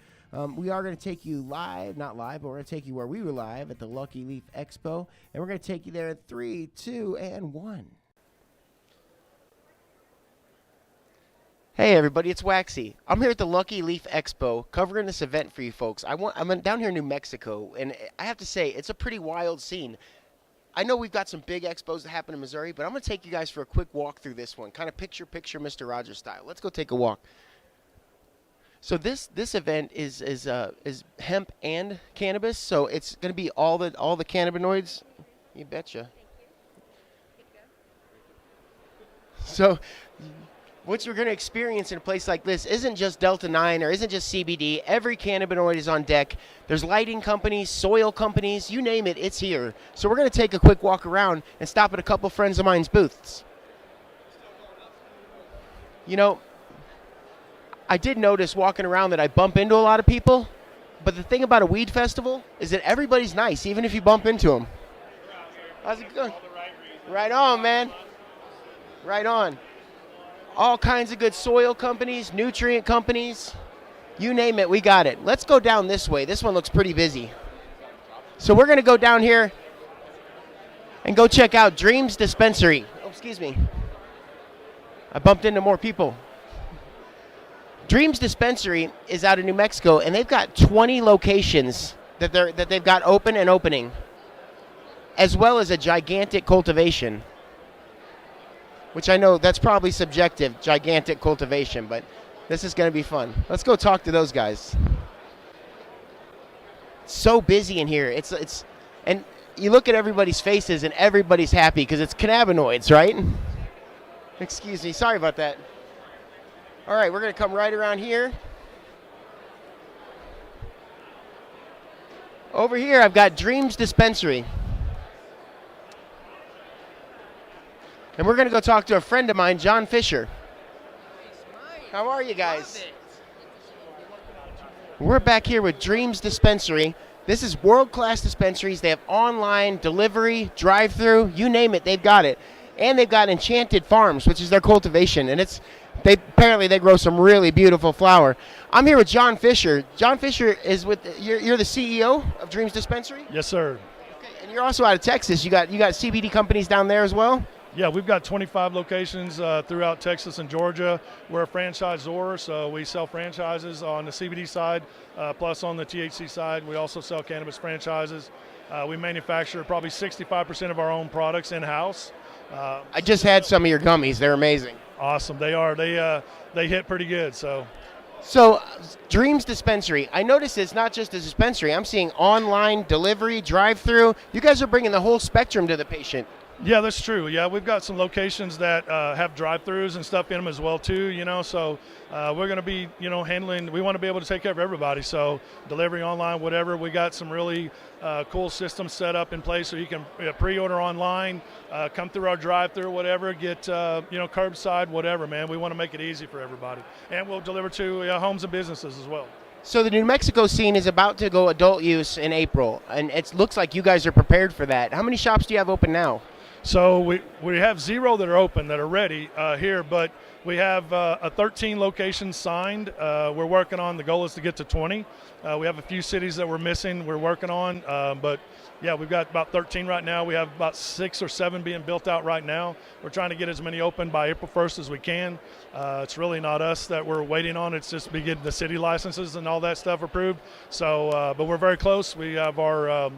Speaker 5: we are going to take you live, not live, but we're going to take you where we were live at the Lucky Leaf Expo. And we're going to take you there in 3, 2, and 1. Hey everybody, it's Waxy. I'm here at the Lucky Leaf Expo covering this event for you folks. I'm down here in New Mexico, and I have to say, it's a pretty wild scene. I know we've got some big expos that happen in Missouri, but I'm going to take you guys for a quick walk through this one, kind of picture Mr. Rogers style. Let's go take a walk. So this event is hemp and cannabis, so it's going to be all the cannabinoids. You betcha. So what you're going to experience in a place like this isn't just Delta-9 or isn't just CBD. Every cannabinoid is on deck. There's lighting companies, soil companies, you name it, it's here. So we're going to take a quick walk around and stop at a couple friends of mine's booths. You know, I did notice walking around that I bump into a lot of people, but the thing about a weed festival is that everybody's nice, even if you bump into them. How's it going? Right on, man. Right on. All kinds of good soil companies, nutrient companies, you name it, we got it. Let's go down this way. This one looks pretty busy. So we're going to go down here and go check out Dreams Dispensary. Oh, excuse me. I bumped into more people. Dreams Dispensary is out of New Mexico, and they've got 20 locations that they've got open and opening, as well as a gigantic cultivation. Which I know that's probably subjective, gigantic cultivation, but this is going to be fun. Let's go talk to those guys. It's so busy in here. And you look at everybody's faces and everybody's happy because it's cannabinoids, right? Excuse me. Sorry about that. All right, we're going to come right around here. Over here, I've got Dreams Dispensary. And we're going to go talk to a friend of mine, John Fisher. How are you guys? We're back here with Dreams Dispensary. This is world-class dispensaries. They have online, delivery, drive-through, you name it, they've got it. And they've got Enchanted Farms, which is their cultivation. And apparently they grow some really beautiful flower. I'm here with John Fisher. John Fisher is you're the CEO of Dreams Dispensary?
Speaker 11: Yes, sir.
Speaker 5: Okay, and you're also out of Texas. You got CBD companies down there as well?
Speaker 11: Yeah, we've got 25 locations throughout Texas and Georgia. We're a franchisor, so we sell franchises on the CBD side, plus on the THC side. We also sell cannabis franchises. We manufacture probably 65% of our own products in-house.
Speaker 5: I just had some of your gummies. They're amazing.
Speaker 11: Awesome. They are. They hit pretty good. So
Speaker 5: Dreams Dispensary. I noticed it's not just a dispensary. I'm seeing online, delivery, drive-through. You guys are bringing the whole spectrum to the patient.
Speaker 11: Yeah, that's true. Yeah, we've got some locations that have drive-throughs and stuff in them as well too. So we're going to be handling. We want to be able to take care of everybody. So delivery online, whatever. We got some really cool systems set up in place so you can pre-order online, come through our drive-through, whatever. Get curbside, whatever. Man, we want to make it easy for everybody, and we'll deliver to homes and businesses as well.
Speaker 5: So the New Mexico scene is about to go adult use in April, and it looks like you guys are prepared for that. How many shops do you have open now?
Speaker 11: So we have 0 that are open, that are ready here, but we have 13 locations signed. We're working on, the goal is to get to 20. We have a few cities that we're missing, we're working on, but yeah, we've got about 13 right now. We have about 6 or 7 being built out right now. We're trying to get as many open by April 1st as we can. It's really not us that we're waiting on. It's just getting the city licenses and all that stuff approved. So, but we're very close. We have our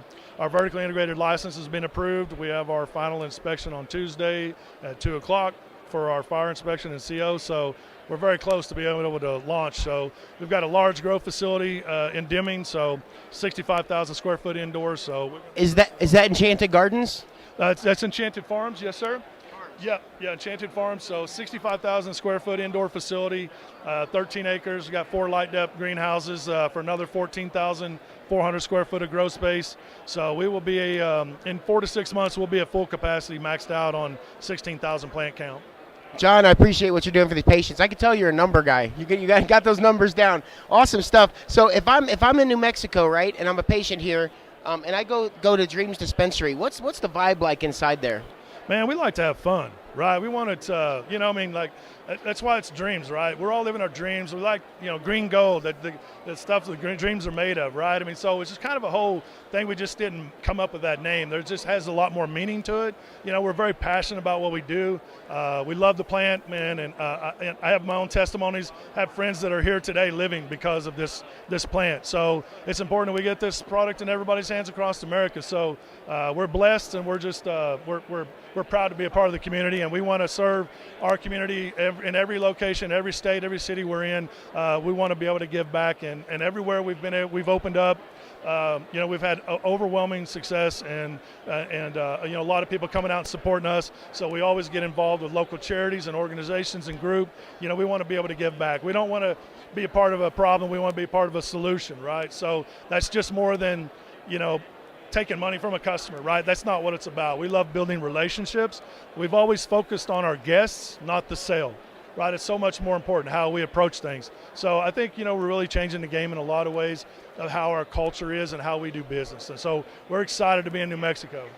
Speaker 11: vertically integrated license has been approved. We have our final inspection on Tuesday at 2 o'clock for our fire inspection and CO. So we're very close to being able to launch. So we've got a large grow facility in Deming, so 65,000 square foot indoors. So
Speaker 5: is that Enchanted Gardens?
Speaker 11: That's Enchanted Farms, yes, sir. Yeah, Enchanted Farms. So 65,000 square foot indoor facility, 13 acres. We got 4 light depth greenhouses for another 14,400 square foot of grow space. So we will be in 4 to 6 months, we'll be at full capacity, maxed out on 16,000 plant count.
Speaker 5: John, I appreciate what you're doing for these patients. I can tell you're a number guy. You got those numbers down. Awesome stuff. So if I'm in New Mexico, right, and I'm a patient here, and I go to Dreams Dispensary, what's the vibe like inside there?
Speaker 11: Man, we like to have fun, right? We want it to, that's why it's dreams, right? We're all living our dreams. We like, green gold, the stuff that green dreams are made of, right? I mean, so it's just kind of a whole thing. We just didn't come up with that name. There just has a lot more meaning to it. We're very passionate about what we do. We love the plant, man, and I have my own testimonies. I have friends that are here today living because of this plant. So it's important that we get this product in everybody's hands across America. So we're blessed, and we're just we're proud to be a part of the community, and we want to serve our community in every location, every state, every city we're in. We want to be able to give back, and everywhere we've opened up. We've had overwhelming success, and a lot of people coming out and supporting us. So we always get involved with local charities and organizations and group. We want to be able to give back. We don't want to be a part of a problem. We want to be a part of a solution, right? So that's just more than, taking money from a customer, right? That's not what it's about. We love building relationships. We've always focused on our guests, not the sale, right? It's so much more important how we approach things. So I think, we're really changing the game in a lot of ways of how our culture is and how we do business. And so we're excited to be in New Mexico.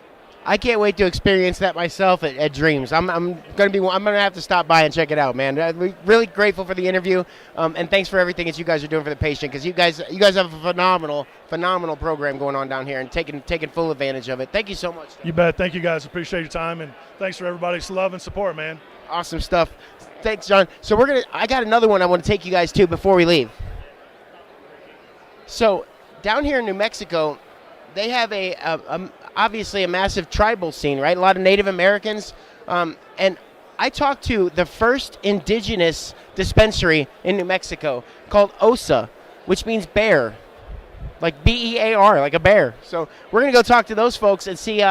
Speaker 5: I can't wait to experience that myself at Dreams. I'm gonna have to stop by and check it out, man. We're really grateful for the interview, and thanks for everything that you guys are doing for the patient, because you guys have a phenomenal program going on down here and taking full advantage of it. Thank you so much.
Speaker 11: You bet. Thank you guys. Appreciate your time, and thanks for everybody's love and support, man.
Speaker 5: Awesome stuff. Thanks, John. So I got another one I want to take you guys to before we leave. So down here in New Mexico, they have obviously a massive tribal scene, right? A lot of Native Americans. And I talked to the first indigenous dispensary in New Mexico called OSA, which means bear, like B-E-A-R, like a bear. So we're going to go talk to those folks and see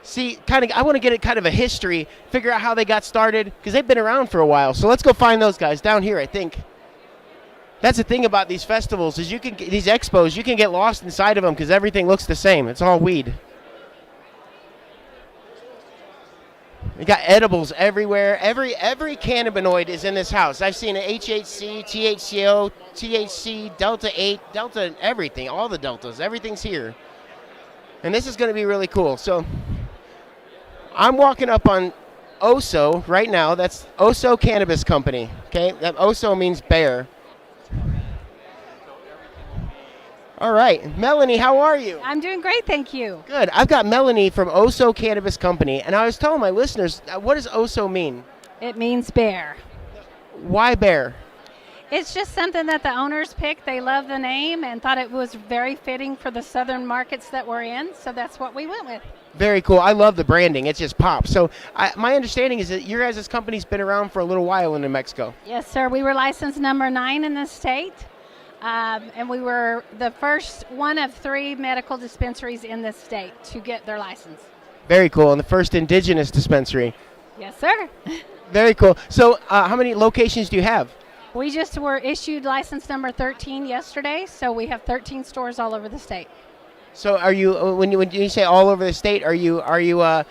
Speaker 5: see, I want to get kind of a history, figure out how they got started, because they've been around for a while. So let's go find those guys down here, I think. That's the thing about these festivals is these expos, you can get lost inside of them because everything looks the same. It's all weed. We got edibles everywhere. Every cannabinoid is in this house. I've seen an HHC, THCO, THC, Delta 8, Delta everything, all the deltas. Everything's here. And this is going to be really cool. So I'm walking up on OSO right now. That's OSO Cannabis Company. Okay, that OSO means bear. All right. Melanie, how are you?
Speaker 12: I'm doing great, thank you.
Speaker 5: Good. I've got Melanie from OSO Cannabis Company, and I was telling my listeners, what does OSO mean?
Speaker 12: It means bear.
Speaker 5: Why bear?
Speaker 12: It's just something that the owners picked. They love the name and thought it was very fitting for the southern markets that we're in, so that's what we went with.
Speaker 5: Very cool. I love the branding. It just pops. So my understanding is that your guys' company's been around for a little while in New Mexico.
Speaker 12: Yes, sir. We were licensed number 9 in the state, and we were the first one of 3 medical dispensaries in the state to get their license.
Speaker 5: Very cool. And the first indigenous dispensary.
Speaker 12: Yes, sir.
Speaker 5: Very cool. So how many locations do you have?
Speaker 12: We just were issued license number 13 yesterday, so we have 13 stores all over the state.
Speaker 5: So are you when you say all over the state, are you trying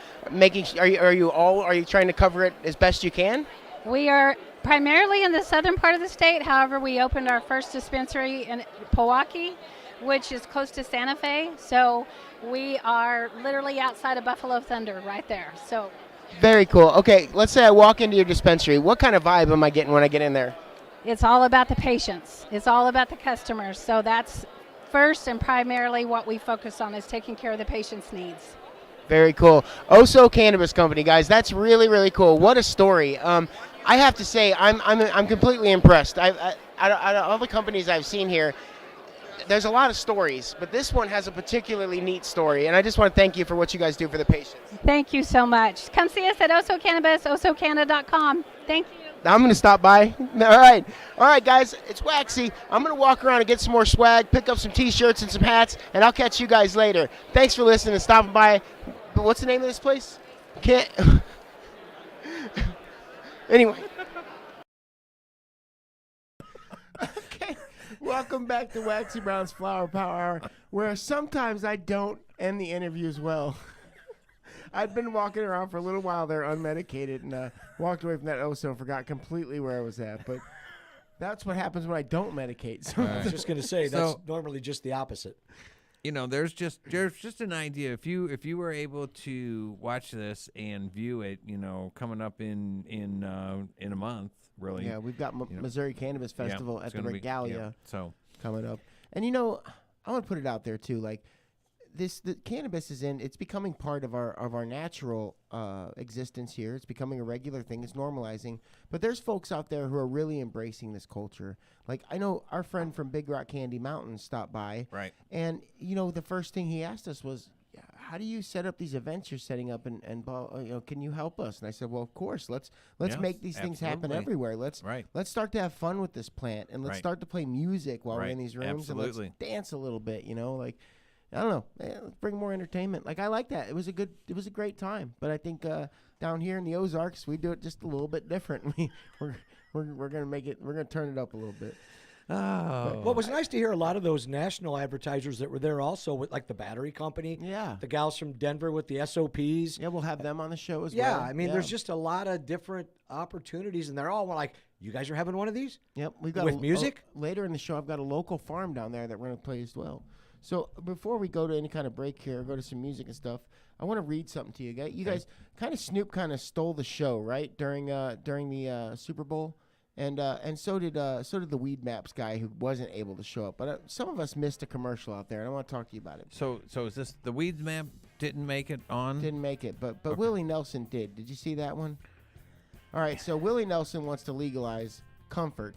Speaker 5: to cover it as best you can?
Speaker 12: We are primarily in the southern part of the state. However, we opened our first dispensary in Powaki, which is close to Santa Fe. So we are literally outside of Buffalo Thunder right there. So
Speaker 5: very cool. Okay, let's say I walk into your dispensary. What kind of vibe am I getting when I get in there?
Speaker 12: It's all about the patients. It's all about the customers. So that's first and primarily what we focus on is taking care of the patient's needs.
Speaker 5: Very cool. OSO Cannabis Company, guys. That's really, really cool. What a story. I have to say, I'm completely impressed. Out of all the companies I've seen here, there's a lot of stories, but this one has a particularly neat story, and I just want to thank you for what you guys do for the patients.
Speaker 12: Thank you so much. Come see us at OSO Cannabis, osocanada.com. Thank you.
Speaker 5: I'm going to stop by. All right, guys, it's Waxy. I'm going to walk around and get some more swag, pick up some T-shirts and some hats, and I'll catch you guys later. Thanks for listening and stopping by. What's the name of this place? Can't. Anyway. Okay. Welcome back to Waxy Brown's Flower Power Hour, where sometimes I don't end the interviews well. I'd been walking around for a little while there unmedicated and walked away from that OSO and forgot completely where I was at. But that's what happens when I don't medicate. So
Speaker 8: I was just going to say, that's normally just the opposite.
Speaker 7: You know, there's just an idea. If you were able to watch this and view it, you know, coming up in a month, really.
Speaker 5: Yeah, we've got Missouri Cannabis Festival at the Regalia coming up. And, you know, I want to put it out there, too, like, the cannabis it's becoming part of our natural existence here. It's becoming a regular thing. It's normalizing. But there's folks out there who are really embracing this culture. Like, I know our friend from Big Rock Candy Mountain stopped by.
Speaker 7: Right.
Speaker 5: And, you know, the first thing he asked us was, how do you set up these events you're setting up and you know, can you help us? And I said, well, of course, let's make these things happen everywhere. Let's start to have fun with this plant, and let's start to play music while we're in these rooms, and let's dance a little bit, you know, like, I don't know. Let's bring more entertainment. Like, I like that. It was a great time. But I think down here in the Ozarks, we do it just a little bit different. We're gonna make it. We're gonna turn it up a little bit.
Speaker 8: Oh. Well, it was nice to hear a lot of those national advertisers that were there also, with like the battery company.
Speaker 5: Yeah.
Speaker 8: The gals from Denver with the SOPs.
Speaker 5: Yeah, we'll have them on the show as well.
Speaker 8: Yeah, I mean, there's just a lot of different opportunities, and they're all like, you guys are having one of these?
Speaker 5: Yep. We got
Speaker 8: with music?
Speaker 5: Later in the show, I've got a local farm down there that we're gonna play as well. So before we go to any kind of break here, or go to some music and stuff, I want to read something to you guys. You guys, Snoop kind of stole the show, right, during the Super Bowl, and so did the Weed Maps guy who wasn't able to show up. But some of us missed a commercial out there, and I want to talk to you about it.
Speaker 7: So is this the Weed Map didn't make it on?
Speaker 5: Didn't make it, but Willie Nelson did. Did you see that one? All right, so Willie Nelson wants to legalize comfort.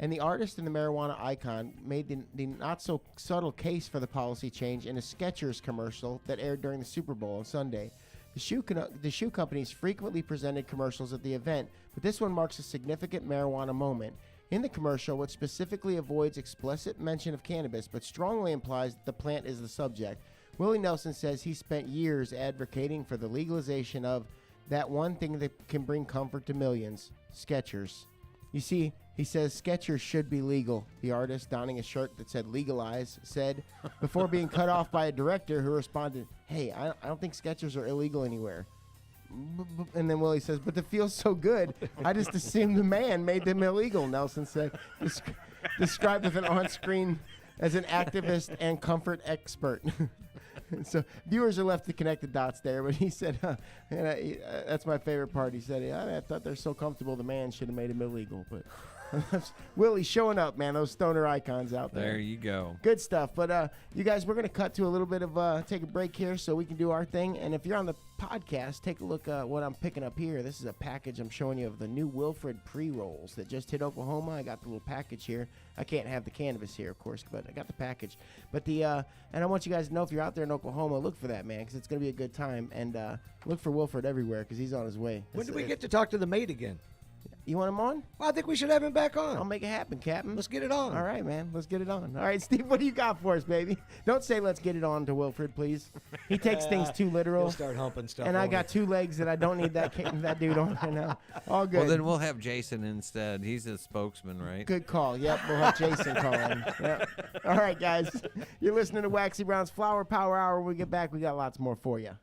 Speaker 5: And the artist and the marijuana icon made the not-so-subtle case for the policy change in a Skechers commercial that aired during the Super Bowl on Sunday. The shoe companies frequently presented commercials at the event, but this one marks a significant marijuana moment. In the commercial, which specifically avoids explicit mention of cannabis but strongly implies that the plant is the subject, Willie Nelson says he spent years advocating for the legalization of that one thing that can bring comfort to millions, Skechers. You see, he says Skechers should be legal. The artist, donning a shirt that said legalize, said before being cut off by a director who responded, hey, I don't think Skechers are illegal anywhere. And then Willie says, but it feels so good. I just assumed the man made them illegal, Nelson said, described with an on-screen as an activist and comfort expert. So viewers are left to connect the dots there, but he said, that's my favorite part. He said, I thought they're so comfortable, the man should have made them illegal. But Willie showing up, man, those stoner icons out there.
Speaker 7: There you go.
Speaker 5: Good stuff. But you guys, we're going to cut to a little bit of take a break here so we can do our thing. And if you're on the podcast, take a look at what I'm picking up here. This is a package I'm showing you of the new Wilfred pre-rolls that just hit Oklahoma. I got the little package here. I can't have the canvas here, of course, but I got the package. But and I want you guys to know, if you're out there in Oklahoma, look for that, man, because it's going to be a good time. And look for Wilfred everywhere because he's on his way.
Speaker 8: When do we get to talk to the mate again?
Speaker 5: You want him on?
Speaker 8: Well, I think we should have him back on.
Speaker 5: I'll make it happen, Captain.
Speaker 8: Let's get it on.
Speaker 5: All right, man. Let's get it on. All right, Steve, what do you got for us, baby? Don't say let's get it on to Wilfred, please. He takes things too literal.
Speaker 8: He'll start humping stuff.
Speaker 5: And I got 2 legs that I don't need that dude on right now. All good.
Speaker 7: Well, then we'll have Jason instead. He's a spokesman, right?
Speaker 5: Good call. Yep, we'll have Jason call in. Yep. All right, guys. You're listening to Waxy Brown's Flower Power Hour. When we get back, we got lots more for you.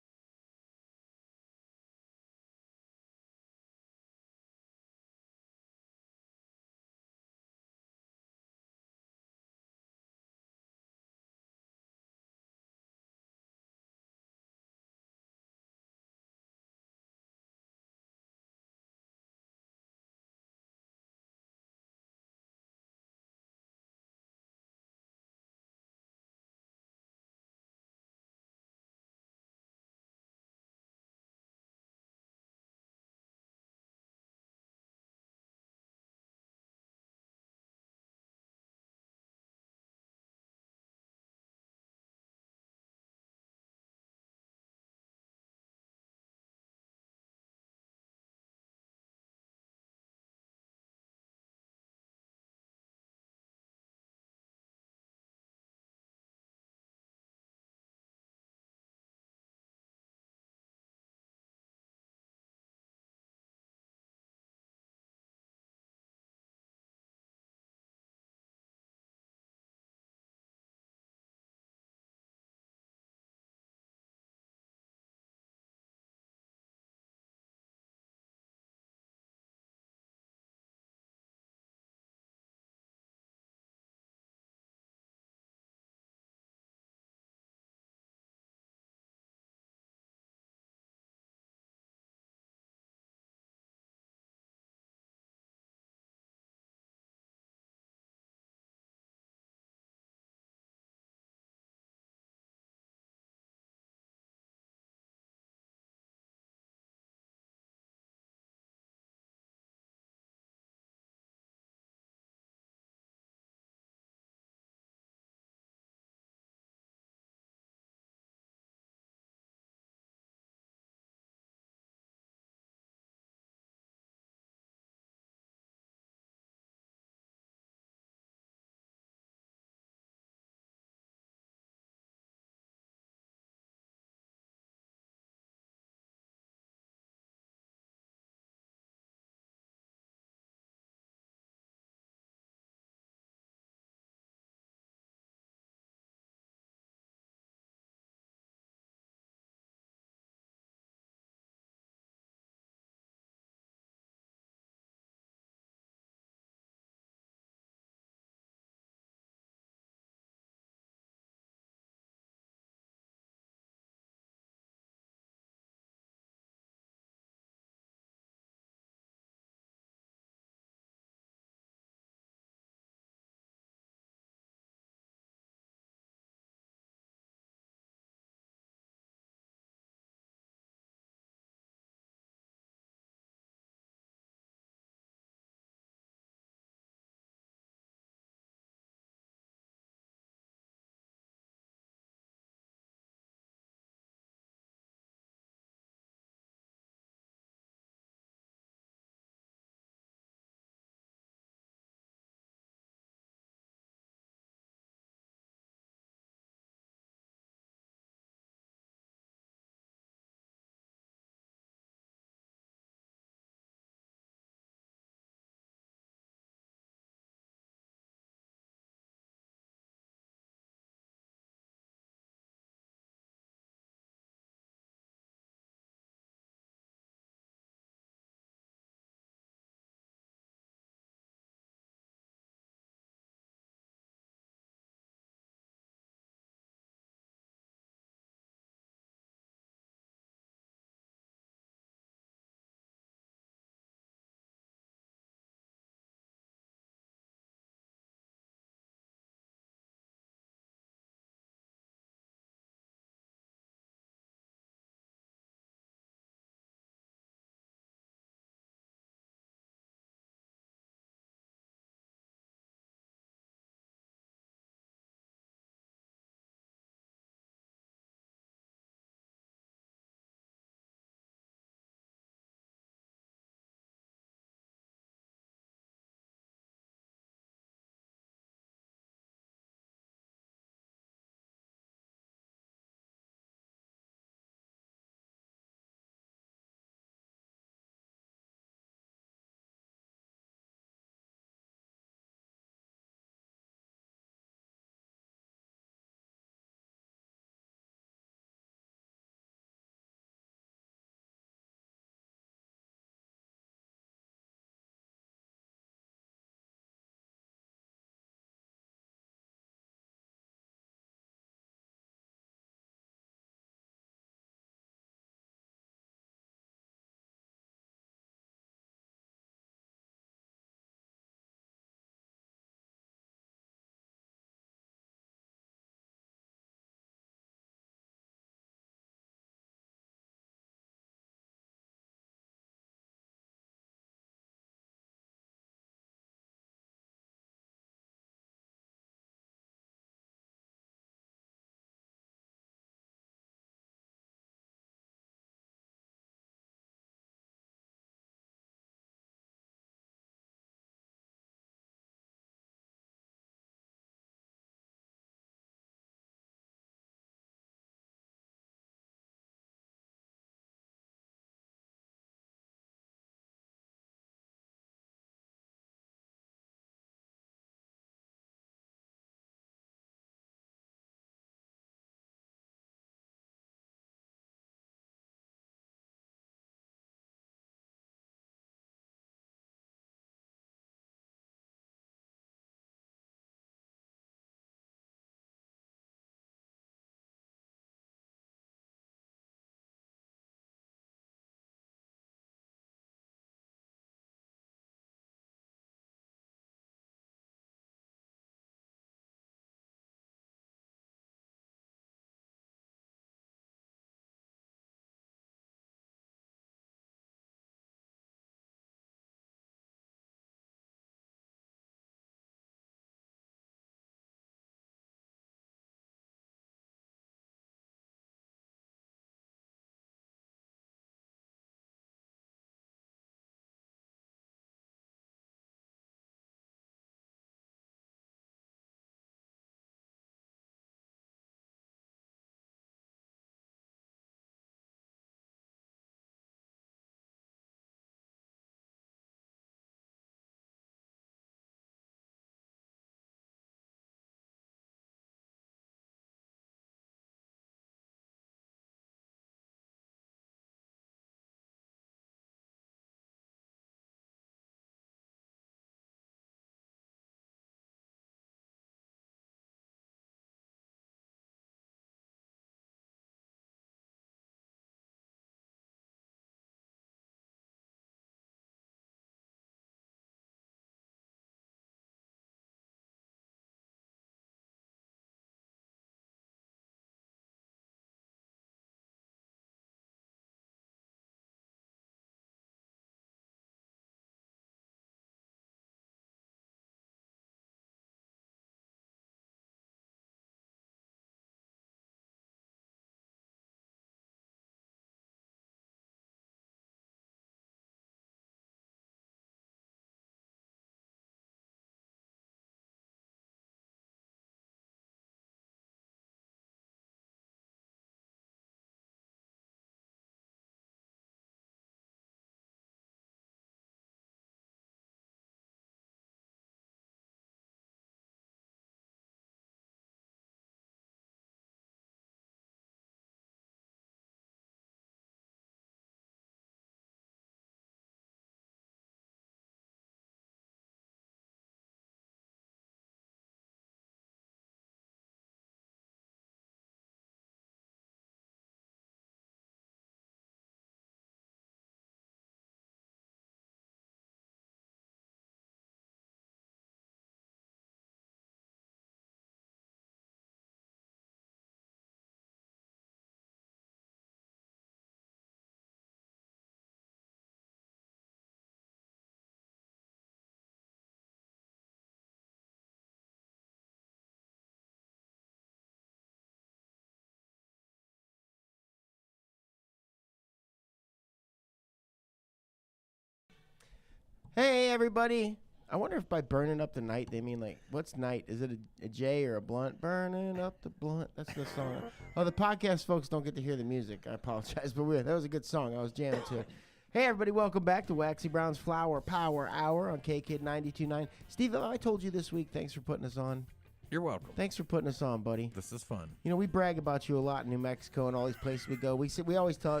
Speaker 5: Hey, everybody. I wonder if by burning up the night, they mean like, what's night? Is it a J or a blunt? Burning up the blunt. That's the song. Oh, the podcast folks don't get to hear the music. I apologize, but that was a good song. I was jamming to it. Hey, everybody. Welcome back to Waxy Brown's Flower Power Hour on KKID 92.9. Steve, I told you this week, thanks for putting us on.
Speaker 7: You're welcome.
Speaker 5: Thanks for putting us on, buddy.
Speaker 7: This is fun.
Speaker 5: You know, we brag about you a lot in New Mexico and all these places we go. We always tell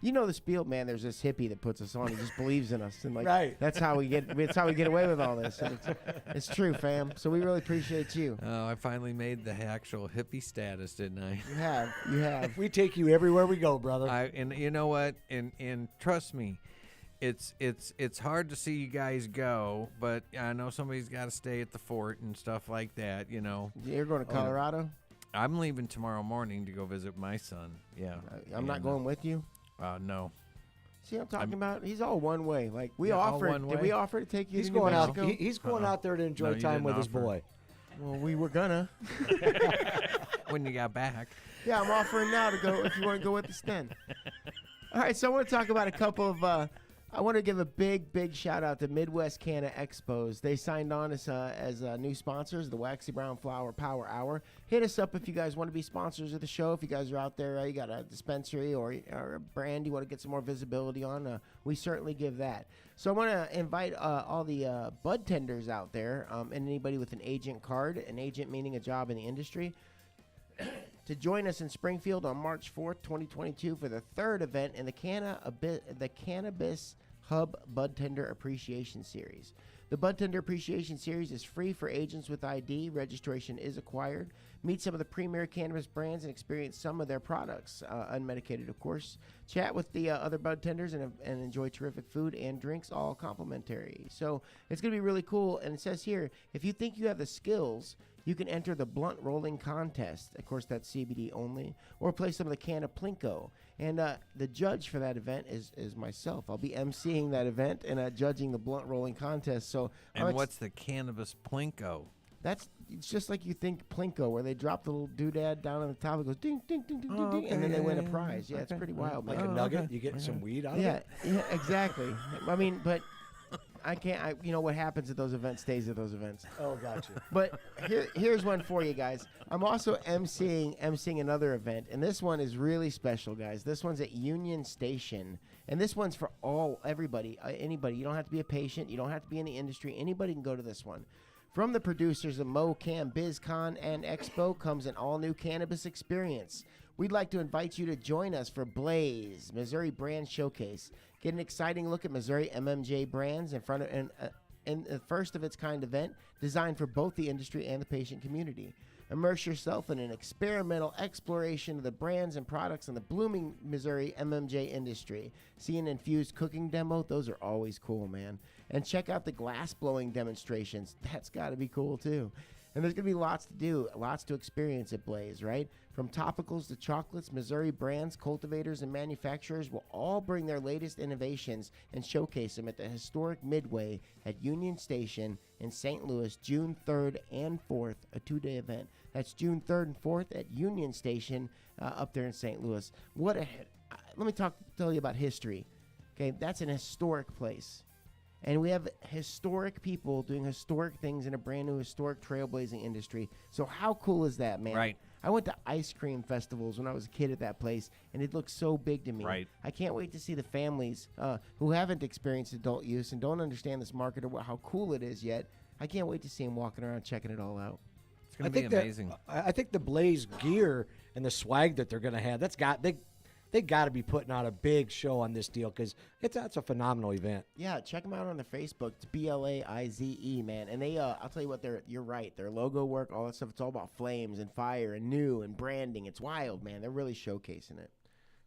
Speaker 5: you know the spiel, man. There's this hippie that puts us on. He just believes in us, and like
Speaker 8: Right.
Speaker 5: that's how we get away with all this. And it's true, fam. So we really appreciate you.
Speaker 7: Oh, I finally made the actual hippie status, didn't I?
Speaker 5: You have.
Speaker 8: We take you everywhere we go, brother.
Speaker 7: And you know what? And trust me, it's hard to see you guys go, but I know somebody's got to stay at the fort and stuff like that. You know.
Speaker 5: You're going to Colorado?
Speaker 7: I'm leaving tomorrow morning to go visit my son. Yeah.
Speaker 5: I'm not going with you.
Speaker 7: No.
Speaker 5: See what I'm talking about? He's all one way. Like we
Speaker 7: Yeah, all
Speaker 5: offered.
Speaker 7: one
Speaker 5: Did
Speaker 7: way?
Speaker 5: we offer to take you
Speaker 8: He's
Speaker 5: to New
Speaker 8: going out.
Speaker 5: Mexico?
Speaker 8: He's going out there to enjoy
Speaker 7: No, you
Speaker 8: time
Speaker 7: didn't
Speaker 8: with his
Speaker 7: offer.
Speaker 8: boy.
Speaker 5: Well, we were gonna.
Speaker 7: When you got back.
Speaker 5: Yeah, I'm offering now to go if you want to go with us then. All right, so I want to talk about a couple of. I want to give a big shout out to Midwest Canna Expos. They signed on as new sponsors, the Waxy Brown Flower Power Hour. Hit us up if you guys want to be sponsors of the show. If you guys are out there, you got a dispensary or a brand you want to get some more visibility on, we certainly give that. So I want to invite all the bud tenders out there and anybody with an agent card, an agent meaning a job in the industry, to join us in Springfield on March 4th, 2022 for the third event in the Cannabis Hub Bud Tender Appreciation Series. The Bud Tender Appreciation Series is free for agents with ID. Registration is acquired. Meet some of the premier cannabis brands and experience some of their products, unmedicated, of course. Chat with the other bud tenders and enjoy terrific food and drinks, all complimentary. So it's going to be really cool. And it says here, if you think you have the skills, you can enter the blunt rolling contest. Of course, that's CBD only. Or play some of the Canna Plinko. And the judge for that event is myself. I'll be emceeing that event and judging the blunt rolling contest. So,
Speaker 7: And what's the cannabis plinko?
Speaker 5: It's just like you think Plinko, where they drop the little doodad down on the top. It goes ding, ding, ding, ding, ding, ding, and then they win a prize. Yeah, it's pretty wild, man.
Speaker 8: Like a nugget, you get some weed out of it.
Speaker 5: Yeah, exactly. I mean, but I can't. You know what happens at those events stays at those events.
Speaker 8: Oh, gotcha.
Speaker 5: But here's one for you guys. I'm also emceeing another event, and this one is really special, guys. This one's at Union Station, and this one's for everybody, anybody. You don't have to be a patient. You don't have to be in the industry. Anybody can go to this one. From the producers of MoCam, BizCon, and Expo comes an all-new cannabis experience. We'd like to invite you to join us for Blaze, Missouri Brand Showcase. Get an exciting look at Missouri MMJ brands in front of in the first of its kind event designed for both the industry and the patient community. Immerse yourself in an experimental exploration of the brands and products in the blooming Missouri MMJ industry. See an infused cooking demo? Those are always cool, man. And check out the glass blowing demonstrations. That's got to be cool, too. And there's going to be lots to do, lots to experience at Blaze, right? From topicals to chocolates, Missouri brands, cultivators, and manufacturers will all bring their latest innovations and showcase them at the historic Midway at Union Station in St. Louis, June 3rd and 4th, a two-day event. That's June 3rd and 4th at Union Station up there in St. Louis. Let me tell you about history. Okay, that's an historic place. And we have historic people doing historic things in a brand new historic trailblazing industry. So how cool is that, man?
Speaker 7: Right.
Speaker 5: I went to ice cream festivals when I was a kid at that place, and it looked so big to me.
Speaker 7: Right.
Speaker 5: I can't wait to see the families who haven't experienced adult use and don't understand this market or how cool it is yet. I can't wait to see them walking around checking it all out.
Speaker 7: It's going to be amazing.
Speaker 8: I think the Blaze gear and the swag that they're going to have, they got to be putting on a big show on this deal because that's a phenomenal event.
Speaker 5: Yeah, check them out on their Facebook. It's BLAIZE, man. And they, I'll tell you what, you're right. Their logo work, all that stuff, it's all about flames and fire and new and branding. It's wild, man. They're really showcasing it.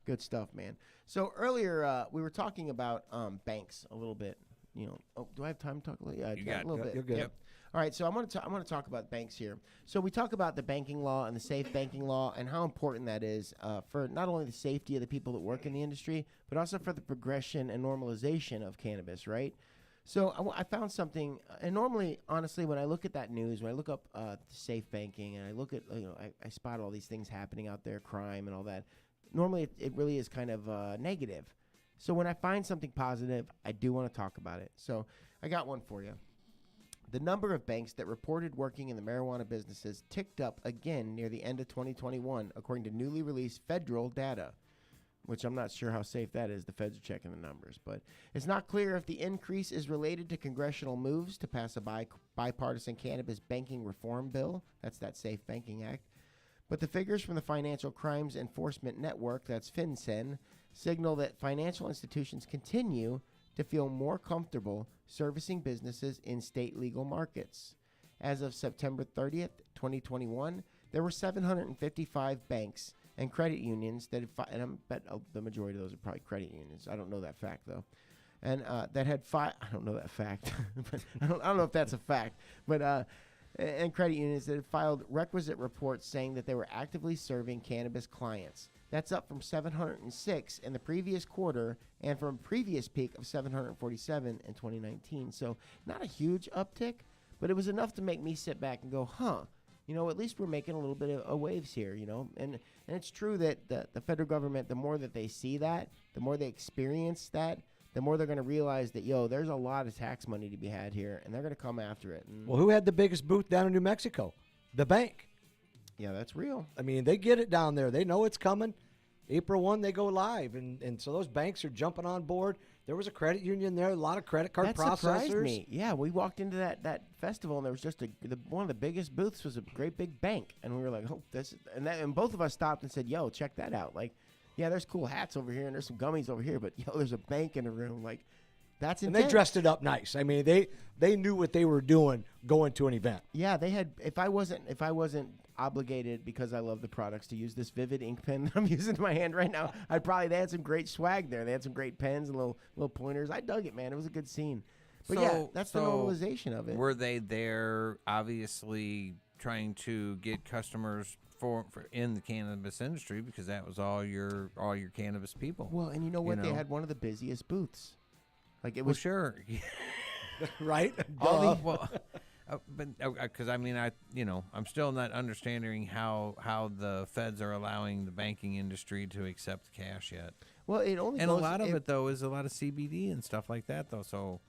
Speaker 5: Good stuff, man. So earlier we were talking about banks a little bit. You know, do I have time to talk a little? Yeah,
Speaker 7: You got
Speaker 5: a little bit.
Speaker 8: You're good.
Speaker 7: Yep.
Speaker 5: All right, so I'm going to talk about banks here. So we talk about the banking law and the safe banking law and how important that is for not only the safety of the people that work in the industry, but also for the progression and normalization of cannabis, right? So I found something, and normally, honestly, when I look at that news, when I look up safe banking and I look at, I spot all these things happening out there, crime and all that, normally it really is kind of negative. So when I find something positive, I do want to talk about it. So I got one for you. The number of banks that reported working in the marijuana businesses ticked up again near the end of 2021, according to newly released federal data, which I'm not sure how safe that is. The feds are checking the numbers. But it's not clear if the increase is related to congressional moves to pass a bipartisan cannabis banking reform bill. That's that Safe Banking Act. But the figures from the Financial Crimes Enforcement Network, that's FinCEN, signal that financial institutions continue to feel more comfortable servicing businesses in state legal markets. As of September 30th, 2021, there were 755 banks and credit unions that had and I bet the majority of those are probably credit unions. I don't know that fact, though. And that had I don't know that fact. But I don't know if that's a fact. But and credit unions that had filed requisite reports saying that they were actively serving cannabis clients. That's up from 706 in the previous quarter and from a previous peak of 747 in 2019. So not a huge uptick, but it was enough to make me sit back and go, at least we're making a little bit of waves here, And it's true that the federal government, the more that they see that, the more they experience that, the more they're going to realize that, there's a lot of tax money to be had here, and they're going to come after it. And
Speaker 8: well, who had the biggest booth down in New Mexico? The bank.
Speaker 5: Yeah, that's real.
Speaker 8: I mean, they get it down there. They know it's coming. April 1, they go live. And so those banks are jumping on board. There was a credit union there, a lot of credit card processors.
Speaker 5: Surprised me. Yeah, we walked into that festival, and there was just one of the biggest booths was a great big bank. And we were like, and both of us stopped and said, yo, check that out. Like, yeah, there's cool hats over here, and there's some gummies over here, but, there's a bank in the room. Like, that's intense.
Speaker 8: And they dressed it up nice. I mean, they knew what they were doing going to an event.
Speaker 5: Yeah, they had. If I wasn't obligated because I love the products to use this Vivid ink pen that I'm using in my hand right now, they had some great swag there. They had some great pens and little pointers. I dug it, man. It was a good scene. But that's the normalization of it.
Speaker 7: Were they there obviously trying to get customers for in the cannabis industry because that was all your cannabis people?
Speaker 5: Well, and you know what? They had one of the busiest booths. Like it was
Speaker 7: sure.
Speaker 8: Right?
Speaker 7: Because I'm still not understanding how the feds are allowing the banking industry to accept cash yet.
Speaker 5: Well, it only
Speaker 7: a lot of it though is a lot of CBD and stuff like that though. So,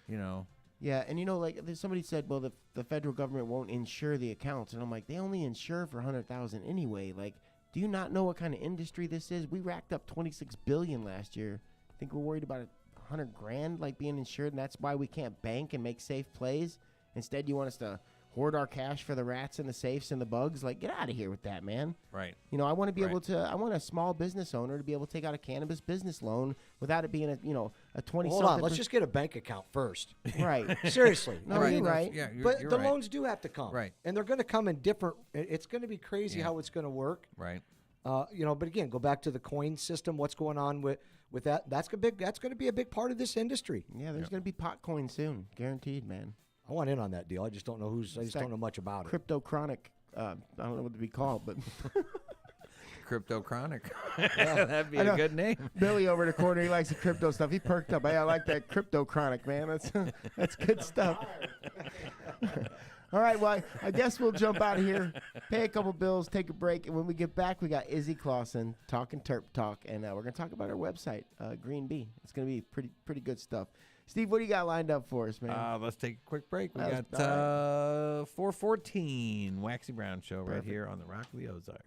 Speaker 5: Yeah, and like somebody said, well, the federal government won't insure the accounts, and I'm like, they only insure for 100,000 anyway. Like, do you not know what kind of industry this is? We racked up $26 billion last year. I think we're worried about $100,000 like being insured, and that's why we can't bank and make safe plays. Instead, you want us to hoard our cash for the rats and the safes and the bugs. Like, get out of here with that, man.
Speaker 7: Right.
Speaker 5: I want to be able to. I want a small business owner to be able to take out a cannabis business loan without it being a 20.
Speaker 8: Hold on, let's just get a bank account first.
Speaker 5: Right.
Speaker 8: Seriously.
Speaker 5: No, you're right.
Speaker 7: Yeah,
Speaker 8: but
Speaker 7: you're
Speaker 8: the
Speaker 7: right.
Speaker 8: loans do have to come.
Speaker 7: Right.
Speaker 8: And they're going to come in different. It's going to be crazy how it's going to work.
Speaker 7: Right.
Speaker 8: But again, go back to the coin system. What's going on with that? That's going to be a big part of this industry.
Speaker 5: Yeah, there's going to be pot coin soon, guaranteed, man.
Speaker 8: I want in on that deal. I just don't know I just don't know much about it.
Speaker 5: Crypto chronic. I don't know what to be called, but
Speaker 7: Crypto Chronic. That'd be a good name.
Speaker 5: Billy over the corner, he likes the crypto stuff. He perked up. Hey, I like that Crypto Chronic, man. That's good stuff. All right, well, I guess we'll jump out of here, pay a couple bills, take a break, and when we get back, we got Izzy Clausen talking Terp Talk, and we're going to talk about our website, Green Bee. It's going to be pretty good stuff. Steve, what do you got lined up for us, man?
Speaker 7: Let's take a quick break. We got 414 Waxy Brown Show right here on the Rock of the Ozarks.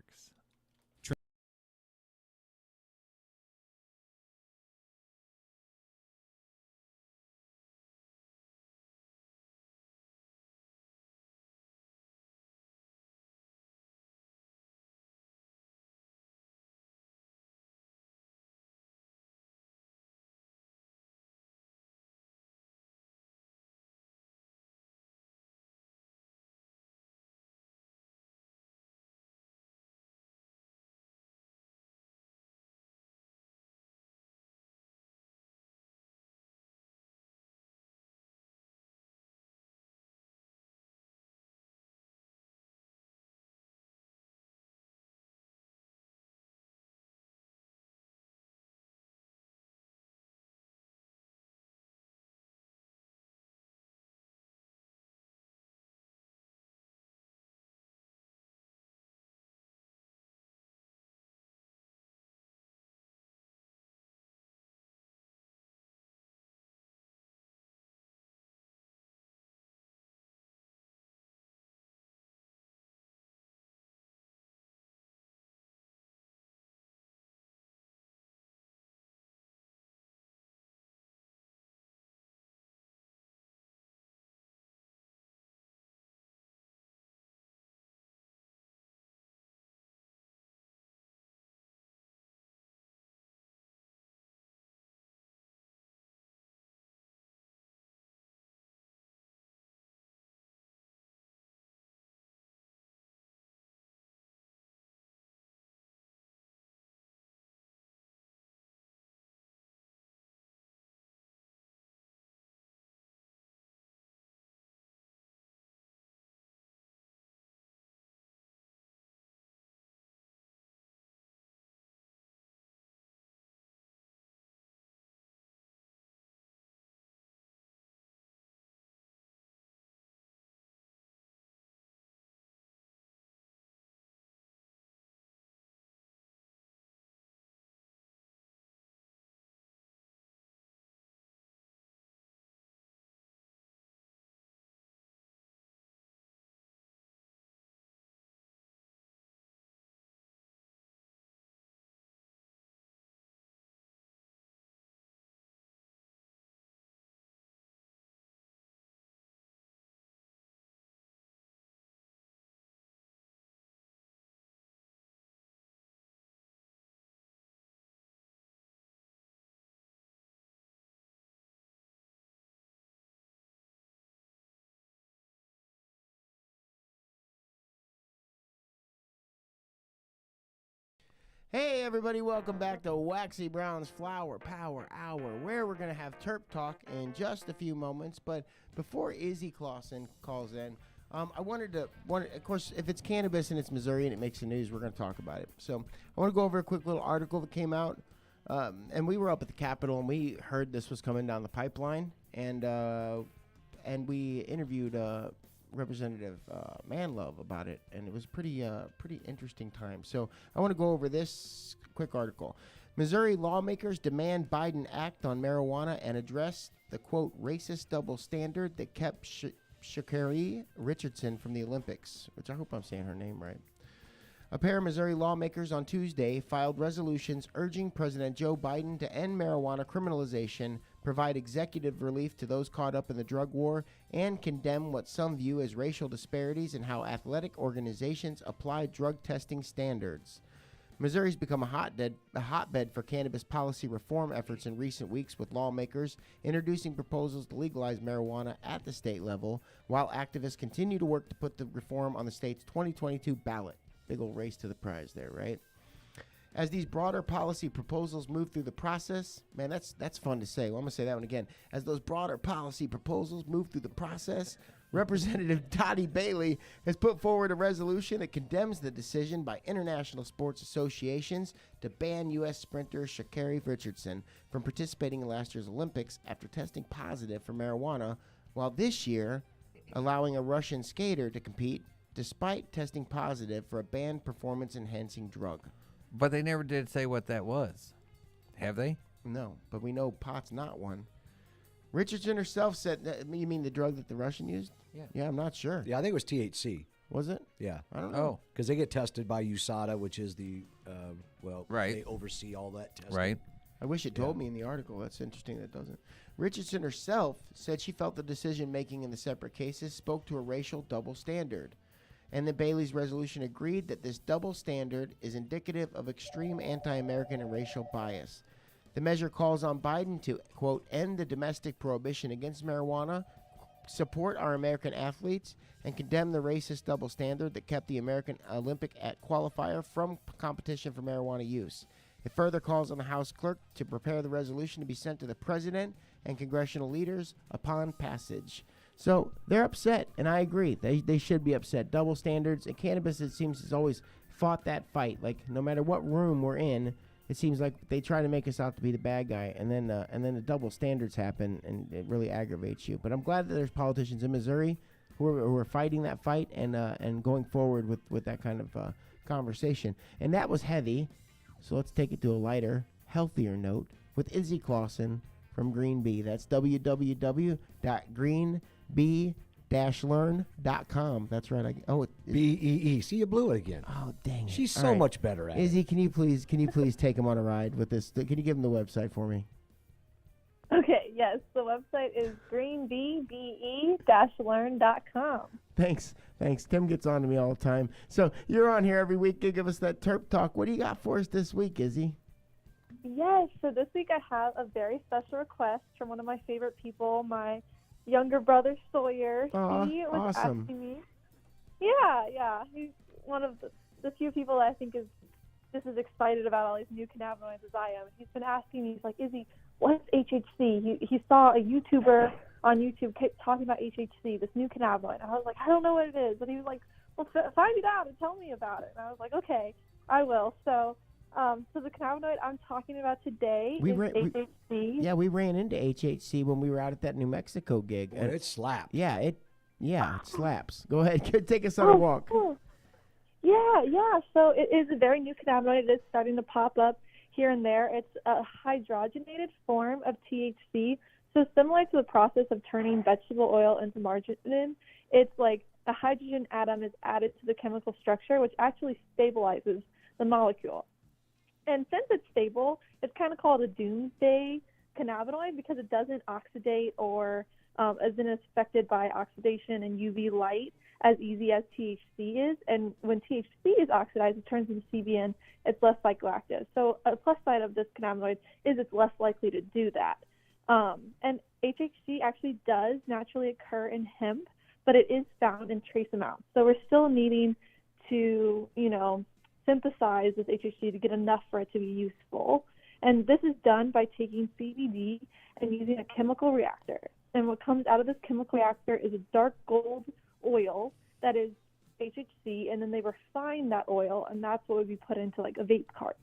Speaker 5: Hey everybody, welcome back to Waxy Brown's Flower Power Hour, where we're going to have Terp Talk in just a few moments. But before Izzy Clausen calls in, I wanted to, of course, if it's cannabis and it's Missouri and it makes the news, we're going to talk about it. So I want to go over a quick little article that came out. And we were up at the Capitol and we heard this was coming down the pipeline. And we interviewed Representative Manlove about it, and it was pretty interesting time. So I want to go over this quick article. Missouri lawmakers demand Biden act on marijuana and address the, quote, racist double standard that kept Sha'Carri Richardson from the Olympics, which I hope I'm saying her name right. A pair of Missouri lawmakers on Tuesday filed resolutions urging President Joe Biden to end marijuana criminalization, provide executive relief to those caught up in the drug war, and condemn what some view as racial disparities in how athletic organizations apply drug testing standards. Missouri's become a hotbed for cannabis policy reform efforts in recent weeks, with lawmakers introducing proposals to legalize marijuana at the state level, while activists continue to work to put the reform on the state's 2022 ballot. Big old race to the prize there, right? As these broader policy proposals move through the process, man, that's fun to say. Well, I'm going to say that one again. As those broader policy proposals move through the process, Representative Dottie Bailey has put forward a resolution that condemns the decision by international sports associations to ban U.S. sprinter Sha'Carri Richardson from participating in last year's Olympics after testing positive for marijuana, while this year allowing a Russian skater to compete despite testing positive for a banned performance-enhancing drug.
Speaker 7: But they never did say what that was. Have they?
Speaker 5: No, but we know pot's not one. Richardson herself said, you mean the drug that the Russian used?
Speaker 8: Yeah.
Speaker 5: Yeah, I'm not sure.
Speaker 8: Yeah, I think it was THC.
Speaker 5: Was it?
Speaker 8: Yeah.
Speaker 5: I don't know.
Speaker 7: Oh.
Speaker 8: Because they get tested by USADA, which is the,
Speaker 7: right.
Speaker 8: They oversee all that testing.
Speaker 7: Right.
Speaker 5: I wish it told me in the article. That's interesting that it doesn't. Richardson herself said she felt the decision-making in the separate cases spoke to a racial double standard, and that Bailey's resolution agreed that this double standard is indicative of extreme anti-American and racial bias. The measure calls on Biden to, quote, end the domestic prohibition against marijuana, support our American athletes, and condemn the racist double standard that kept the American Olympic qualifier from competition for marijuana use. It further calls on the House clerk to prepare the resolution to be sent to the president and congressional leaders upon passage. So they're upset, and I agree. They should be upset. Double standards. And cannabis, it seems, has always fought that fight. Like, no matter what room we're in, it seems like they try to make us out to be the bad guy, and then the double standards happen, and it really aggravates you. But I'm glad that there's politicians in Missouri who are fighting that fight and going forward with that kind of conversation. And that was heavy, so let's take it to a lighter, healthier note with Izzy Clausen from Green Bee. That's www.greenbee-learn.com. That's right.
Speaker 8: BEE. See, you blew it again.
Speaker 5: Oh, dang it.
Speaker 8: She's
Speaker 5: All
Speaker 8: so
Speaker 5: right.
Speaker 8: much better at it.
Speaker 5: Izzy, can you please take him on a ride with this? Can you give him the website for me?
Speaker 13: Okay, yes. The website is greenbee-learn.com.
Speaker 5: Thanks. Tim gets on to me all the time. So you're on here every week to give us that Terp Talk. What do you got for us this week, Izzy?
Speaker 13: Yes, so this week I have a very special request from one of my favorite people, my younger brother Sawyer.
Speaker 5: Aw,
Speaker 13: He was
Speaker 5: awesome.
Speaker 13: asking me. Yeah. He's one of the few people that I think is just as excited about all these new cannabinoids as I am. He's been asking me, he's like, Izzy, what's HHC? He saw a YouTuber on YouTube kept talking about HHC, this new cannabinoid. And I was like, I don't know what it is. But he was like, well, find it out and tell me about it. And I was like, okay, I will. So the cannabinoid I'm talking about today is HHC.
Speaker 5: We ran into HHC when we were out at that New Mexico gig.
Speaker 8: Well, it slapped.
Speaker 5: Yeah, it slaps. Go ahead, take us on a walk.
Speaker 13: Cool. Yeah. So it is a very new cannabinoid. It is starting to pop up here and there. It's a hydrogenated form of THC. So similar to the process of turning vegetable oil into margarine, it's like a hydrogen atom is added to the chemical structure, which actually stabilizes the molecule. And since it's stable, it's kind of called a doomsday cannabinoid because it doesn't oxidate or isn't affected by oxidation and UV light as easy as THC is. And when THC is oxidized, it turns into CBN. It's less psychoactive. So a plus side of this cannabinoid is it's less likely to do that. And HHC actually does naturally occur in hemp, but it is found in trace amounts. So we're still needing to, synthesize this HHC to get enough for it to be useful. And this is done by taking CBD and using a chemical reactor. And what comes out of this chemical reactor is a dark gold oil that is HHC, and then they refine that oil, and that's what would be put into like a vape cart.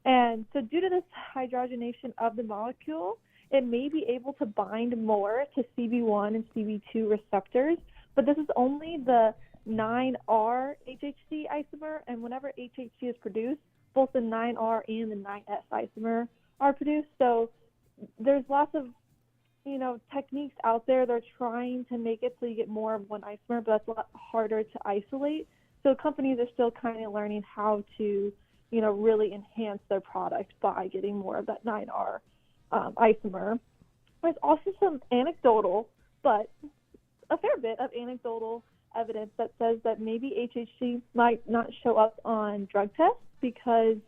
Speaker 13: And so due to this hydrogenation of the molecule, it may be able to bind more to CB1 and CB2 receptors, but this is only the 9R HHC isomer, and whenever HHC is produced, both the 9R and the 9S isomer are produced. So there's lots of, techniques out there. They're trying to make it so you get more of one isomer, but that's a lot harder to isolate. So companies are still kind of learning how to, really enhance their product by getting more of that 9R isomer. There's also some anecdotal, but a fair bit of anecdotal evidence that says that maybe HHC might not show up on drug tests because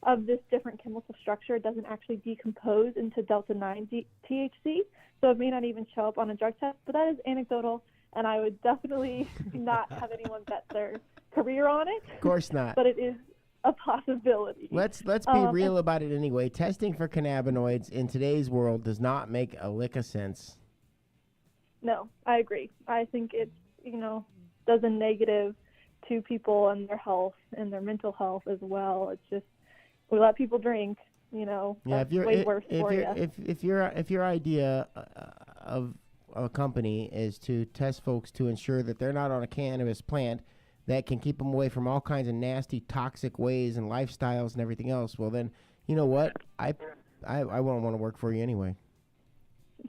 Speaker 13: of this different chemical structure. It doesn't actually decompose into delta-9 THC, so it may not even show up on a drug test, but that is anecdotal, and I would definitely not have anyone bet their career on it.
Speaker 5: Of course not.
Speaker 13: But it is a possibility.
Speaker 5: Let's be real about it anyway. Testing for cannabinoids in today's world does not make a lick of sense.
Speaker 13: No, I agree. I think it's, does a negative to people and their health and their mental health as well. It's just, we let people drink, that's way worse for you.
Speaker 5: If your idea of a company is to test folks to ensure that they're not on a cannabis plant that can keep them away from all kinds of nasty, toxic ways and lifestyles and everything else, well then, you know what? I won't want to work for you anyway.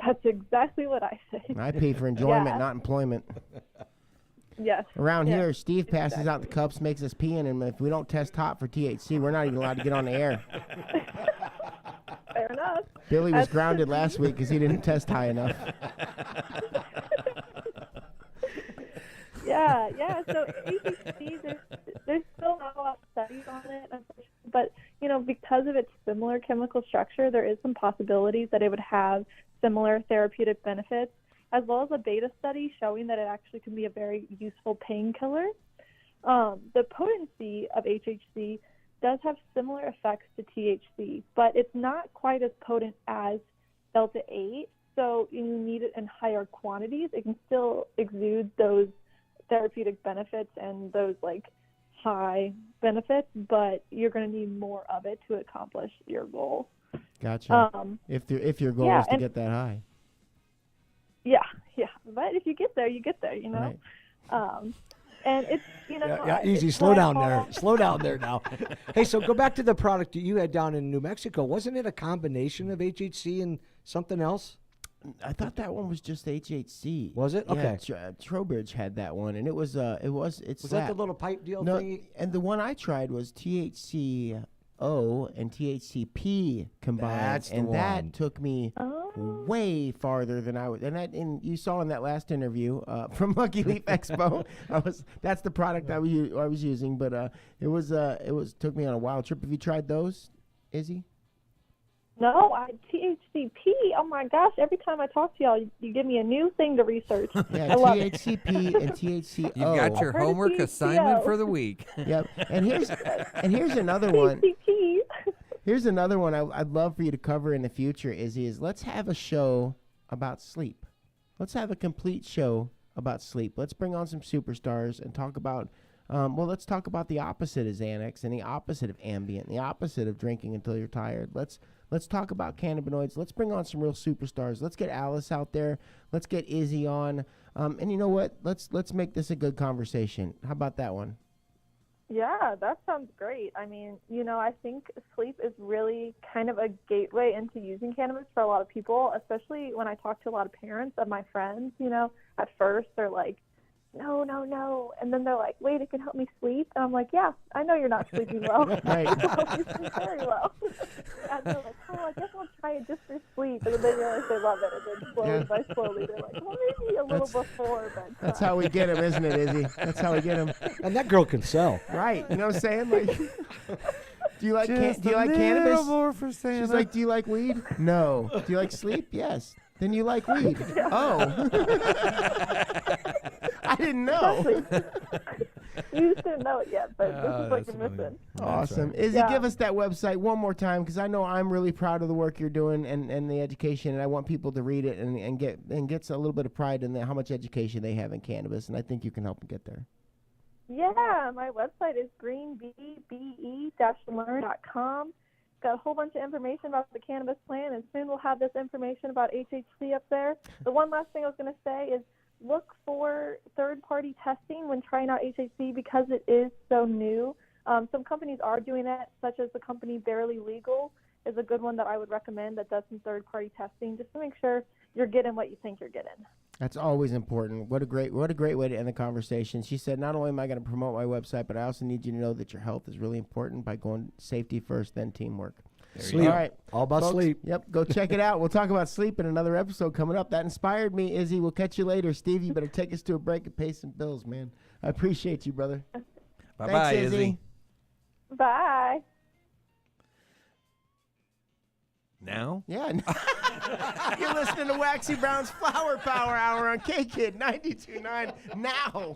Speaker 13: That's exactly what I say.
Speaker 5: I pay for enjoyment,
Speaker 13: Yeah.
Speaker 5: not employment.
Speaker 13: Yes.
Speaker 5: Around
Speaker 13: Yes,
Speaker 5: here, Steve passes out the cups, makes us pee in them. If we don't test hot for THC, we're not even allowed to get on the air.
Speaker 13: Fair enough.
Speaker 5: Billy was
Speaker 13: That's-
Speaker 5: grounded last week because he didn't test high enough.
Speaker 13: Yeah. So HHC, there's still not a lot of studies on it, unfortunately, but because of its similar chemical structure, there is some possibilities that it would have similar therapeutic benefits, as well as a beta study showing that it actually can be a very useful painkiller. The potency of HHC does have similar effects to THC, but it's not quite as potent as delta-8, so you need it in higher quantities. It can still exude those therapeutic benefits and those high benefits, but you're going to need more of it to accomplish your goal.
Speaker 5: Gotcha. If your goal is to get that high.
Speaker 13: Yeah. But if you get there, you get there,
Speaker 5: Right.
Speaker 13: And it's,
Speaker 8: easy.
Speaker 13: it's
Speaker 8: Slow
Speaker 13: what I
Speaker 8: down
Speaker 13: call-
Speaker 8: there. Slow down there now. Hey, so go back to the product that you had down in New Mexico. Wasn't it a combination of HHC and something else?
Speaker 5: I thought that one was just HHC.
Speaker 8: Was it? Okay.
Speaker 5: Yeah, Trowbridge had that one, and it's
Speaker 8: Was that the little pipe deal
Speaker 5: no,
Speaker 8: thingy?
Speaker 5: and the one I tried was THCO and THCP combined,
Speaker 8: That's the one.
Speaker 5: that took me way farther than I was. And you saw in that last interview from Lucky Leaf Expo, that's the product I was using, but it took me on a wild trip. Have you tried those, Izzy?
Speaker 13: No, THCP. Oh my gosh! Every time I talk to y'all, you give me a new thing to research.
Speaker 5: Yeah,
Speaker 13: I love it.
Speaker 5: THCP and THCO.
Speaker 7: You got your
Speaker 13: heard of
Speaker 7: homework
Speaker 13: THCO.
Speaker 7: assignment for the week.
Speaker 5: Yep. And here's another one.
Speaker 13: THCP.
Speaker 5: Here's another one I'd love for you to cover in the future, Izzy, is let's have a show about sleep. Let's have a complete show about sleep. Let's bring on some superstars and talk about, let's talk about the opposite of Xanax and the opposite of Ambien, the opposite of drinking until you're tired. Let's talk about cannabinoids. Let's bring on some real superstars. Let's get Alice out there. Let's get Izzy on. And you know what? Let's make this a good conversation. How about that one?
Speaker 13: Yeah, that sounds great. I mean, I think sleep is really kind of a gateway into using cannabis for a lot of people, especially when I talk to a lot of parents of my friends. At first they're like, no. And then they're like, wait, it can help me sleep. And I'm like, yeah, I know you're not sleeping well.
Speaker 5: Right.
Speaker 13: You sleep very well. And they're like, I guess I'll try it just for sleep. And then they realize they love it. And then slowly by slowly, they're like, well, maybe a little before bedtime.
Speaker 5: That's how we get him, isn't it, Izzy? That's how we get him.
Speaker 8: And that girl can sell.
Speaker 5: Right. You know what I'm saying? Like, do you like cannabis?
Speaker 7: More for
Speaker 5: She's like, do you like weed? No. Do you like sleep? Yes. Then you like weed. Oh. I didn't know.
Speaker 13: You just didn't know it yet, but this
Speaker 7: Oh,
Speaker 13: is what
Speaker 7: that's
Speaker 13: you're
Speaker 7: funny.
Speaker 13: missing.
Speaker 5: Awesome. Izzy,
Speaker 13: Yeah.
Speaker 5: give us that website one more time because I know I'm really proud of the work you're doing and the education, and I want people to read it and get a little bit of pride in how much education they have in cannabis, and I think you can help them get there.
Speaker 13: Yeah, my website is greenbee-learn.com. Got a whole bunch of information about the cannabis plant, and soon we'll have this information about HHC up there. The one last thing I was going to say is look for third-party testing when trying out HHC because it is so new. Some companies are doing that, such as the company Barely Legal is a good one that I would recommend that does some third-party testing just to make sure you're getting what you think you're getting.
Speaker 5: That's always important. What a great way to end the conversation. She said, not only am I going to promote my website, but I also need you to know that your health is really important by going safety first, then teamwork.
Speaker 8: Sleep.
Speaker 5: All right.
Speaker 8: All about
Speaker 5: Folks,
Speaker 8: sleep.
Speaker 5: Yep. Go check it out. We'll talk about sleep in another episode coming up. That inspired me, Izzy. We'll catch you later. Steve, you better take us to a break and pay some bills, man. I appreciate you, brother.
Speaker 7: Bye-bye,
Speaker 5: Thanks,
Speaker 7: Izzy.
Speaker 13: Bye.
Speaker 5: Now? Yeah. You're listening to Waxy Brown's Flower Power Hour on K-Kid 92.9 now.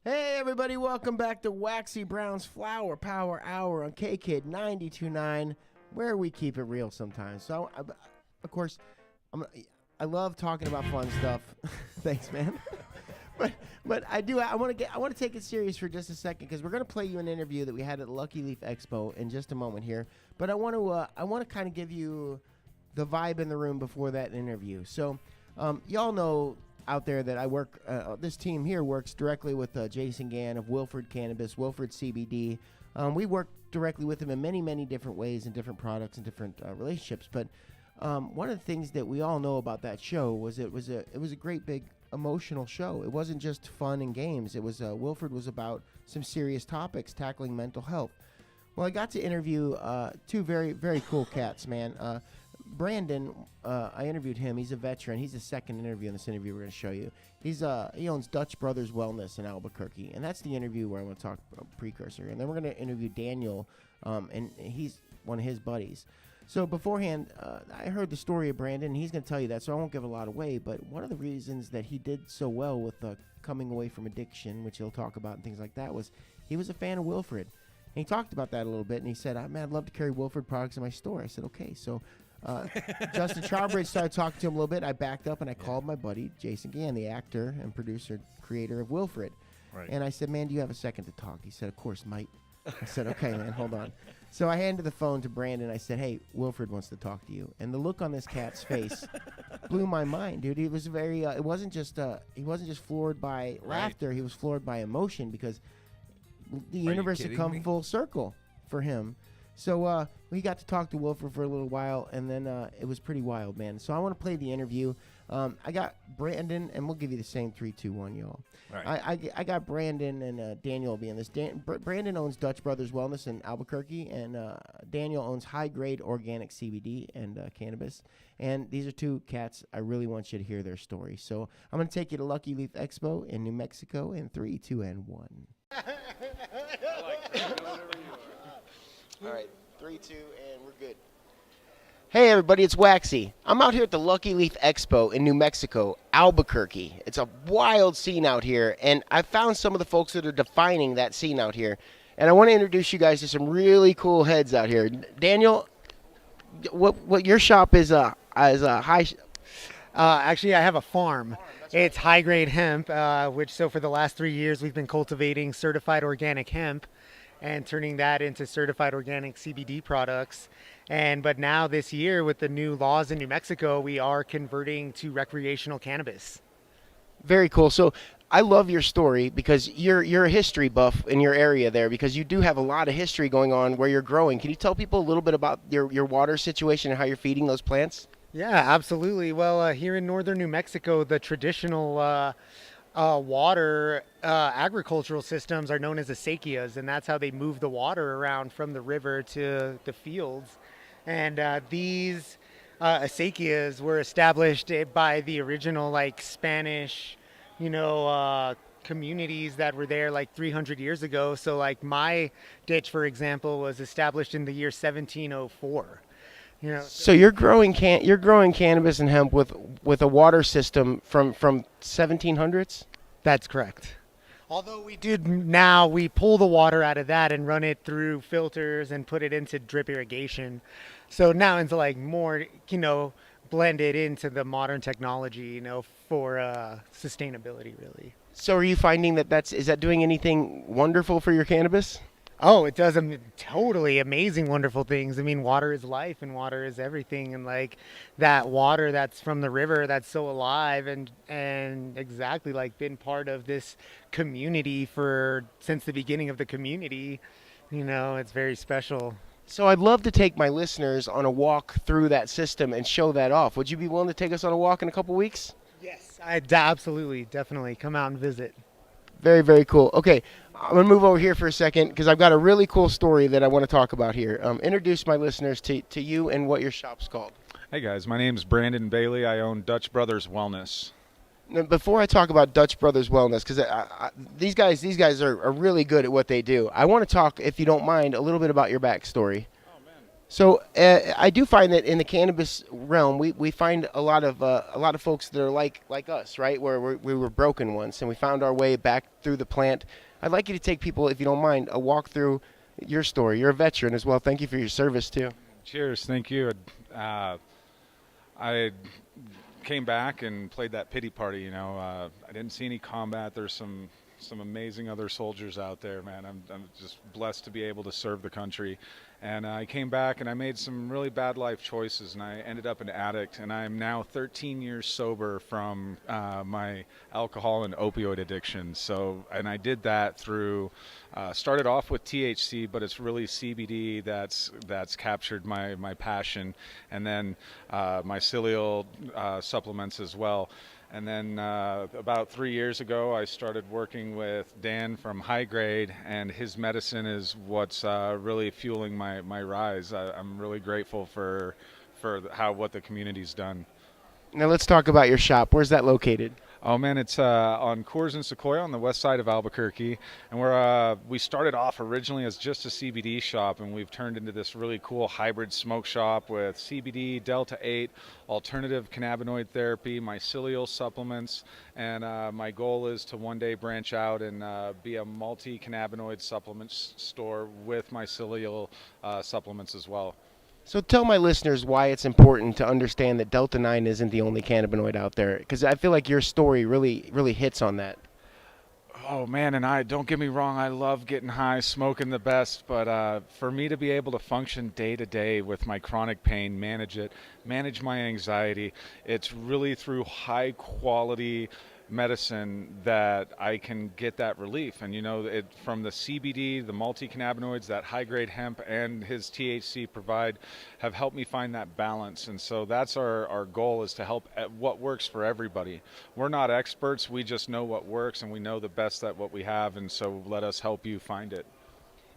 Speaker 5: Hey, everybody, welcome back to Waxy Brown's Flower Power Hour on KKID 92.9, where we keep it real sometimes. So, of course, I love talking about fun stuff. Thanks, man. But I want to take it serious for just a second because we're going to play you an interview that we had at Lucky Leaf Expo in just a moment here. But I want to kind of give you the vibe in the room before that interview. So, y'all know out there that I work, this team here works directly with Jason Gann of Wilfred Cannabis, Wilfred CBD. We work directly with him in many, many different ways and different products and different relationships. But one of the things that we all know about that show was it was a great big emotional show. It wasn't just fun and games. It was Wilfred was about some serious topics, tackling mental health. Well, I got to interview two very, very cool cats, man. Brandon, I interviewed him. He's a veteran. He's the second interview in this interview we're going to show you. He owns Dutch Brothers Wellness in Albuquerque, and that's the interview where I want to talk precursor. And then we're going to interview Daniel, and he's one of his buddies. So beforehand, I heard the story of Brandon, and he's going to tell you that, so I won't give a lot away. But one of the reasons that he did so well with coming away from addiction, which he'll talk about and things like that, was he was a fan of Wilfred. And he talked about that a little bit, and he said, man, I'd love to carry Wilfred products in my store. I said, okay. So Justin Trowbridge started talking to him a little bit. I backed up, and I called my buddy, Jason Gann, the actor and producer, creator of Wilfred. Right. And I said, man, do you have a second to talk? He said, of course, mate. I said, okay, man, hold on. So I handed the phone to Brandon. I said, hey, Wilfred wants to talk to you. And the look on this cat's face blew my mind, dude. He was very, he wasn't just floored by laughter. He was floored by emotion because the universe had come full circle for him. So we got to talk to Wilfred for a little while, and then it was pretty wild, man. So I want to play the interview. I got Brandon, and we'll give you the same 3, 2, 1, y'all. Right. I got Brandon and Daniel will be in this. Brandon owns Dutch Brothers Wellness in Albuquerque, and Daniel owns high-grade organic CBD and cannabis. And these are two cats. I really want you to hear their story. So I'm going to take you to Lucky Leaf Expo in New Mexico in 3, 2, and 1. All right, 3, 2, and we're good. Hey, everybody, it's Waxy. I'm out here at the Lucky Leaf Expo in New Mexico, Albuquerque. It's a wild scene out here, and I found some of the folks that are defining that scene out here. And I want to introduce you guys to some really cool heads out here. Daniel, what your shop is a high...
Speaker 14: Actually, I have a farm. It's high-grade hemp, so for the last 3 years we've been cultivating certified organic hemp and turning that into certified organic CBD products. But now this year with the new laws in New Mexico, we are converting to recreational cannabis.
Speaker 5: Very cool. So I love your story because you're a history buff in your area there because you do have a lot of history going on where you're growing. Can you tell people a little bit about your water situation and how you're feeding those plants?
Speaker 14: Yeah, absolutely. Well, here in northern New Mexico, the traditional water agricultural systems are known as acequias, and that's how they move the water around from the river to the fields. And these acequias were established by the original Spanish, communities that were there 300 years ago. So my ditch, for example, was established in the year 1704. So
Speaker 5: you're growing cannabis and hemp with a water system from 1700s?
Speaker 14: That's correct. Although we pull the water out of that and run it through filters and put it into drip irrigation. So now it's more, blended into the modern technology, for sustainability, really.
Speaker 5: So are you finding is that doing anything wonderful for your cannabis?
Speaker 14: Oh, it does totally amazing, wonderful things. I mean, water is life and water is everything. And that water that's from the river that's so alive and exactly been part of this community since the beginning of the community, it's very special.
Speaker 5: So I'd love to take my listeners on a walk through that system and show that off. Would you be willing to take us on a walk in a couple weeks?
Speaker 14: Yes, absolutely, definitely. Come out and visit.
Speaker 5: Very, very cool. Okay, I'm going to move over here for a second because I've got a really cool story that I want to talk about here. Introduce my listeners to you and what your shop's called.
Speaker 15: Hey, guys. My name's Brandon Bailey. I own Dutch Brothers Wellness.
Speaker 5: Now, before I talk about Dutch Brothers Wellness, because these guys are really good at what they do, I want to talk, if you don't mind, a little bit about your backstory.
Speaker 15: Oh, man.
Speaker 5: So I do find that in the cannabis realm, we find a lot of folks that are like us, right? Where we were broken once, and we found our way back through the plant. I'd like you to take people, if you don't mind, a walk through your story. You're a veteran as well. Thank you for your service too.
Speaker 15: Cheers. Thank you. I came back and played that pity party. You know, I didn't see any combat. There's some amazing other soldiers out there, man. I'm just blessed to be able to serve the country. And I came back and I made some really bad life choices, and I ended up an addict. And I'm now 13 years sober from my alcohol and opioid addiction. So, and I did that through, started off with THC, but it's really CBD that's captured my passion, and then mycelial supplements as well. And then about 3 years ago, I started working with Dan from High Grade, and his medicine is what's really fueling my rise. I'm really grateful for what the community's done.
Speaker 5: Now let's talk about your shop. Where's that located?
Speaker 15: Oh man, it's on Coors and Sequoia on the west side of Albuquerque, and we started off originally as just a CBD shop, and we've turned into this really cool hybrid smoke shop with CBD, Delta 8, alternative cannabinoid therapy, mycelial supplements, and my goal is to one day branch out and be a multi-cannabinoid supplements store with mycelial supplements as well.
Speaker 5: So tell my listeners why it's important to understand that Delta 9 isn't the only cannabinoid out there, because I feel like your story really hits on that.
Speaker 15: Oh man, and don't get me wrong, I love getting high, smoking the best, but for me to be able to function day to day with my chronic pain, manage my anxiety, it's really through high quality medicine that I can get that relief. And you know, from the CBD, the multi-cannabinoids that high grade hemp and his THC provide have helped me find that balance. And so that's our goal, is to help at what works for everybody. We're not experts, we just know what works, and we know the best at what we have, and so let us help you find it.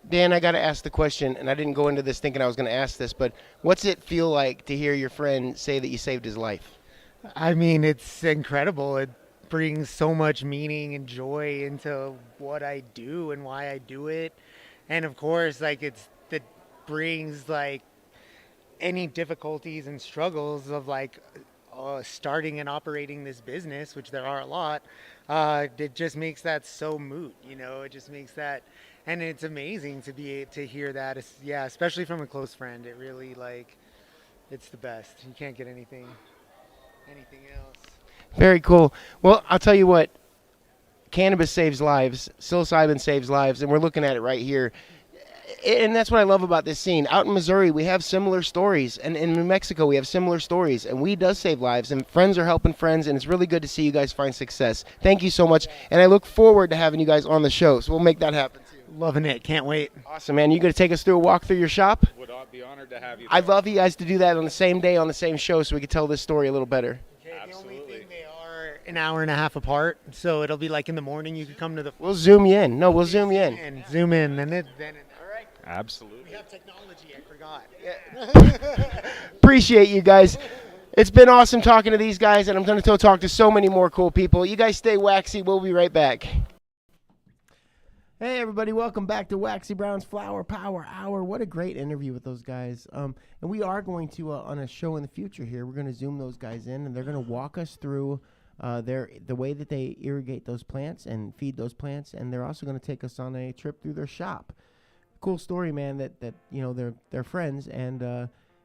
Speaker 5: Dan, I got to ask the question, and I didn't go into this thinking I was going to ask this, but what's it feel like to hear your friend say that you saved his life?
Speaker 14: I mean, it's incredible. It brings so much meaning and joy into what I do and why I do it. And of course, like, it brings like any difficulties and struggles of like starting and operating this business, which there are a lot. It just makes that so moot, you know. It just makes that, and it's amazing to be to hear that. Yeah, especially from a close friend. It really, like, it's the best. You can't get anything else.
Speaker 5: Very cool. Well, I'll tell you what, cannabis saves lives, psilocybin saves lives, and we're looking at it right here. And that's what I love about this scene. Out in Missouri, we have similar stories, and in New Mexico, we have similar stories, and weed does save lives, and friends are helping friends, and it's really good to see you guys find success. Thank you so much, and I look forward to having you guys on the show, so we'll make that happen too.
Speaker 14: Loving it. Can't wait.
Speaker 5: Awesome, man. You going to take us through a walk through your shop?
Speaker 15: Would be honored to have you there.
Speaker 5: I'd love you guys to do that on the same day, on the same show, so we could tell this story a little better.
Speaker 15: Absolutely.
Speaker 14: An hour and a half apart, so it'll be like in the morning. You could come to the.
Speaker 5: We'll zoom you in. No, we'll zoom you in.
Speaker 14: And zoom in, and then. All right.
Speaker 15: Absolutely.
Speaker 14: We have technology. I forgot.
Speaker 5: Appreciate you guys. It's been awesome talking to these guys, and I'm going to go talk to so many more cool people. You guys stay waxy. We'll be right back. Hey, everybody. Welcome back to Waxy Brown's Flower Power Hour. What a great interview with those guys. And we are going to, on a show in the future here, we're going to zoom those guys in, and they're going to walk us through the way that they irrigate those plants and feed those plants, and they're also going to take us on a trip through their shop. Cool story, man, that you know, they're friends, and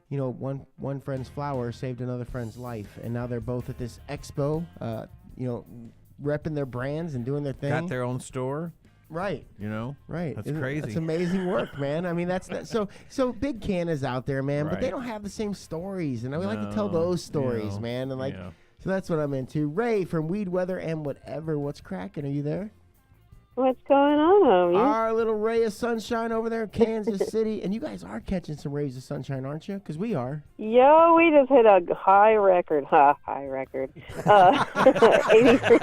Speaker 5: you know, one friend's flower saved another friend's life, and now they're both at this expo, you know, repping their brands and doing their thing.
Speaker 7: Got their own store.
Speaker 5: Right.
Speaker 7: You know?
Speaker 5: Right.
Speaker 7: That's crazy.
Speaker 5: That's amazing work, man. I mean, that's so Big Can is out there, man, but they don't have the same stories, and we like to tell those stories, man, and like, so that's what I'm into. Ray from Weed, Weather, and Whatever. What's cracking? Are you there?
Speaker 16: What's going on, homie?
Speaker 5: Our little ray of sunshine over there in Kansas City. And you guys are catching some rays of sunshine, aren't you? Because we are.
Speaker 16: Yo, we just hit a high record. High record. 83.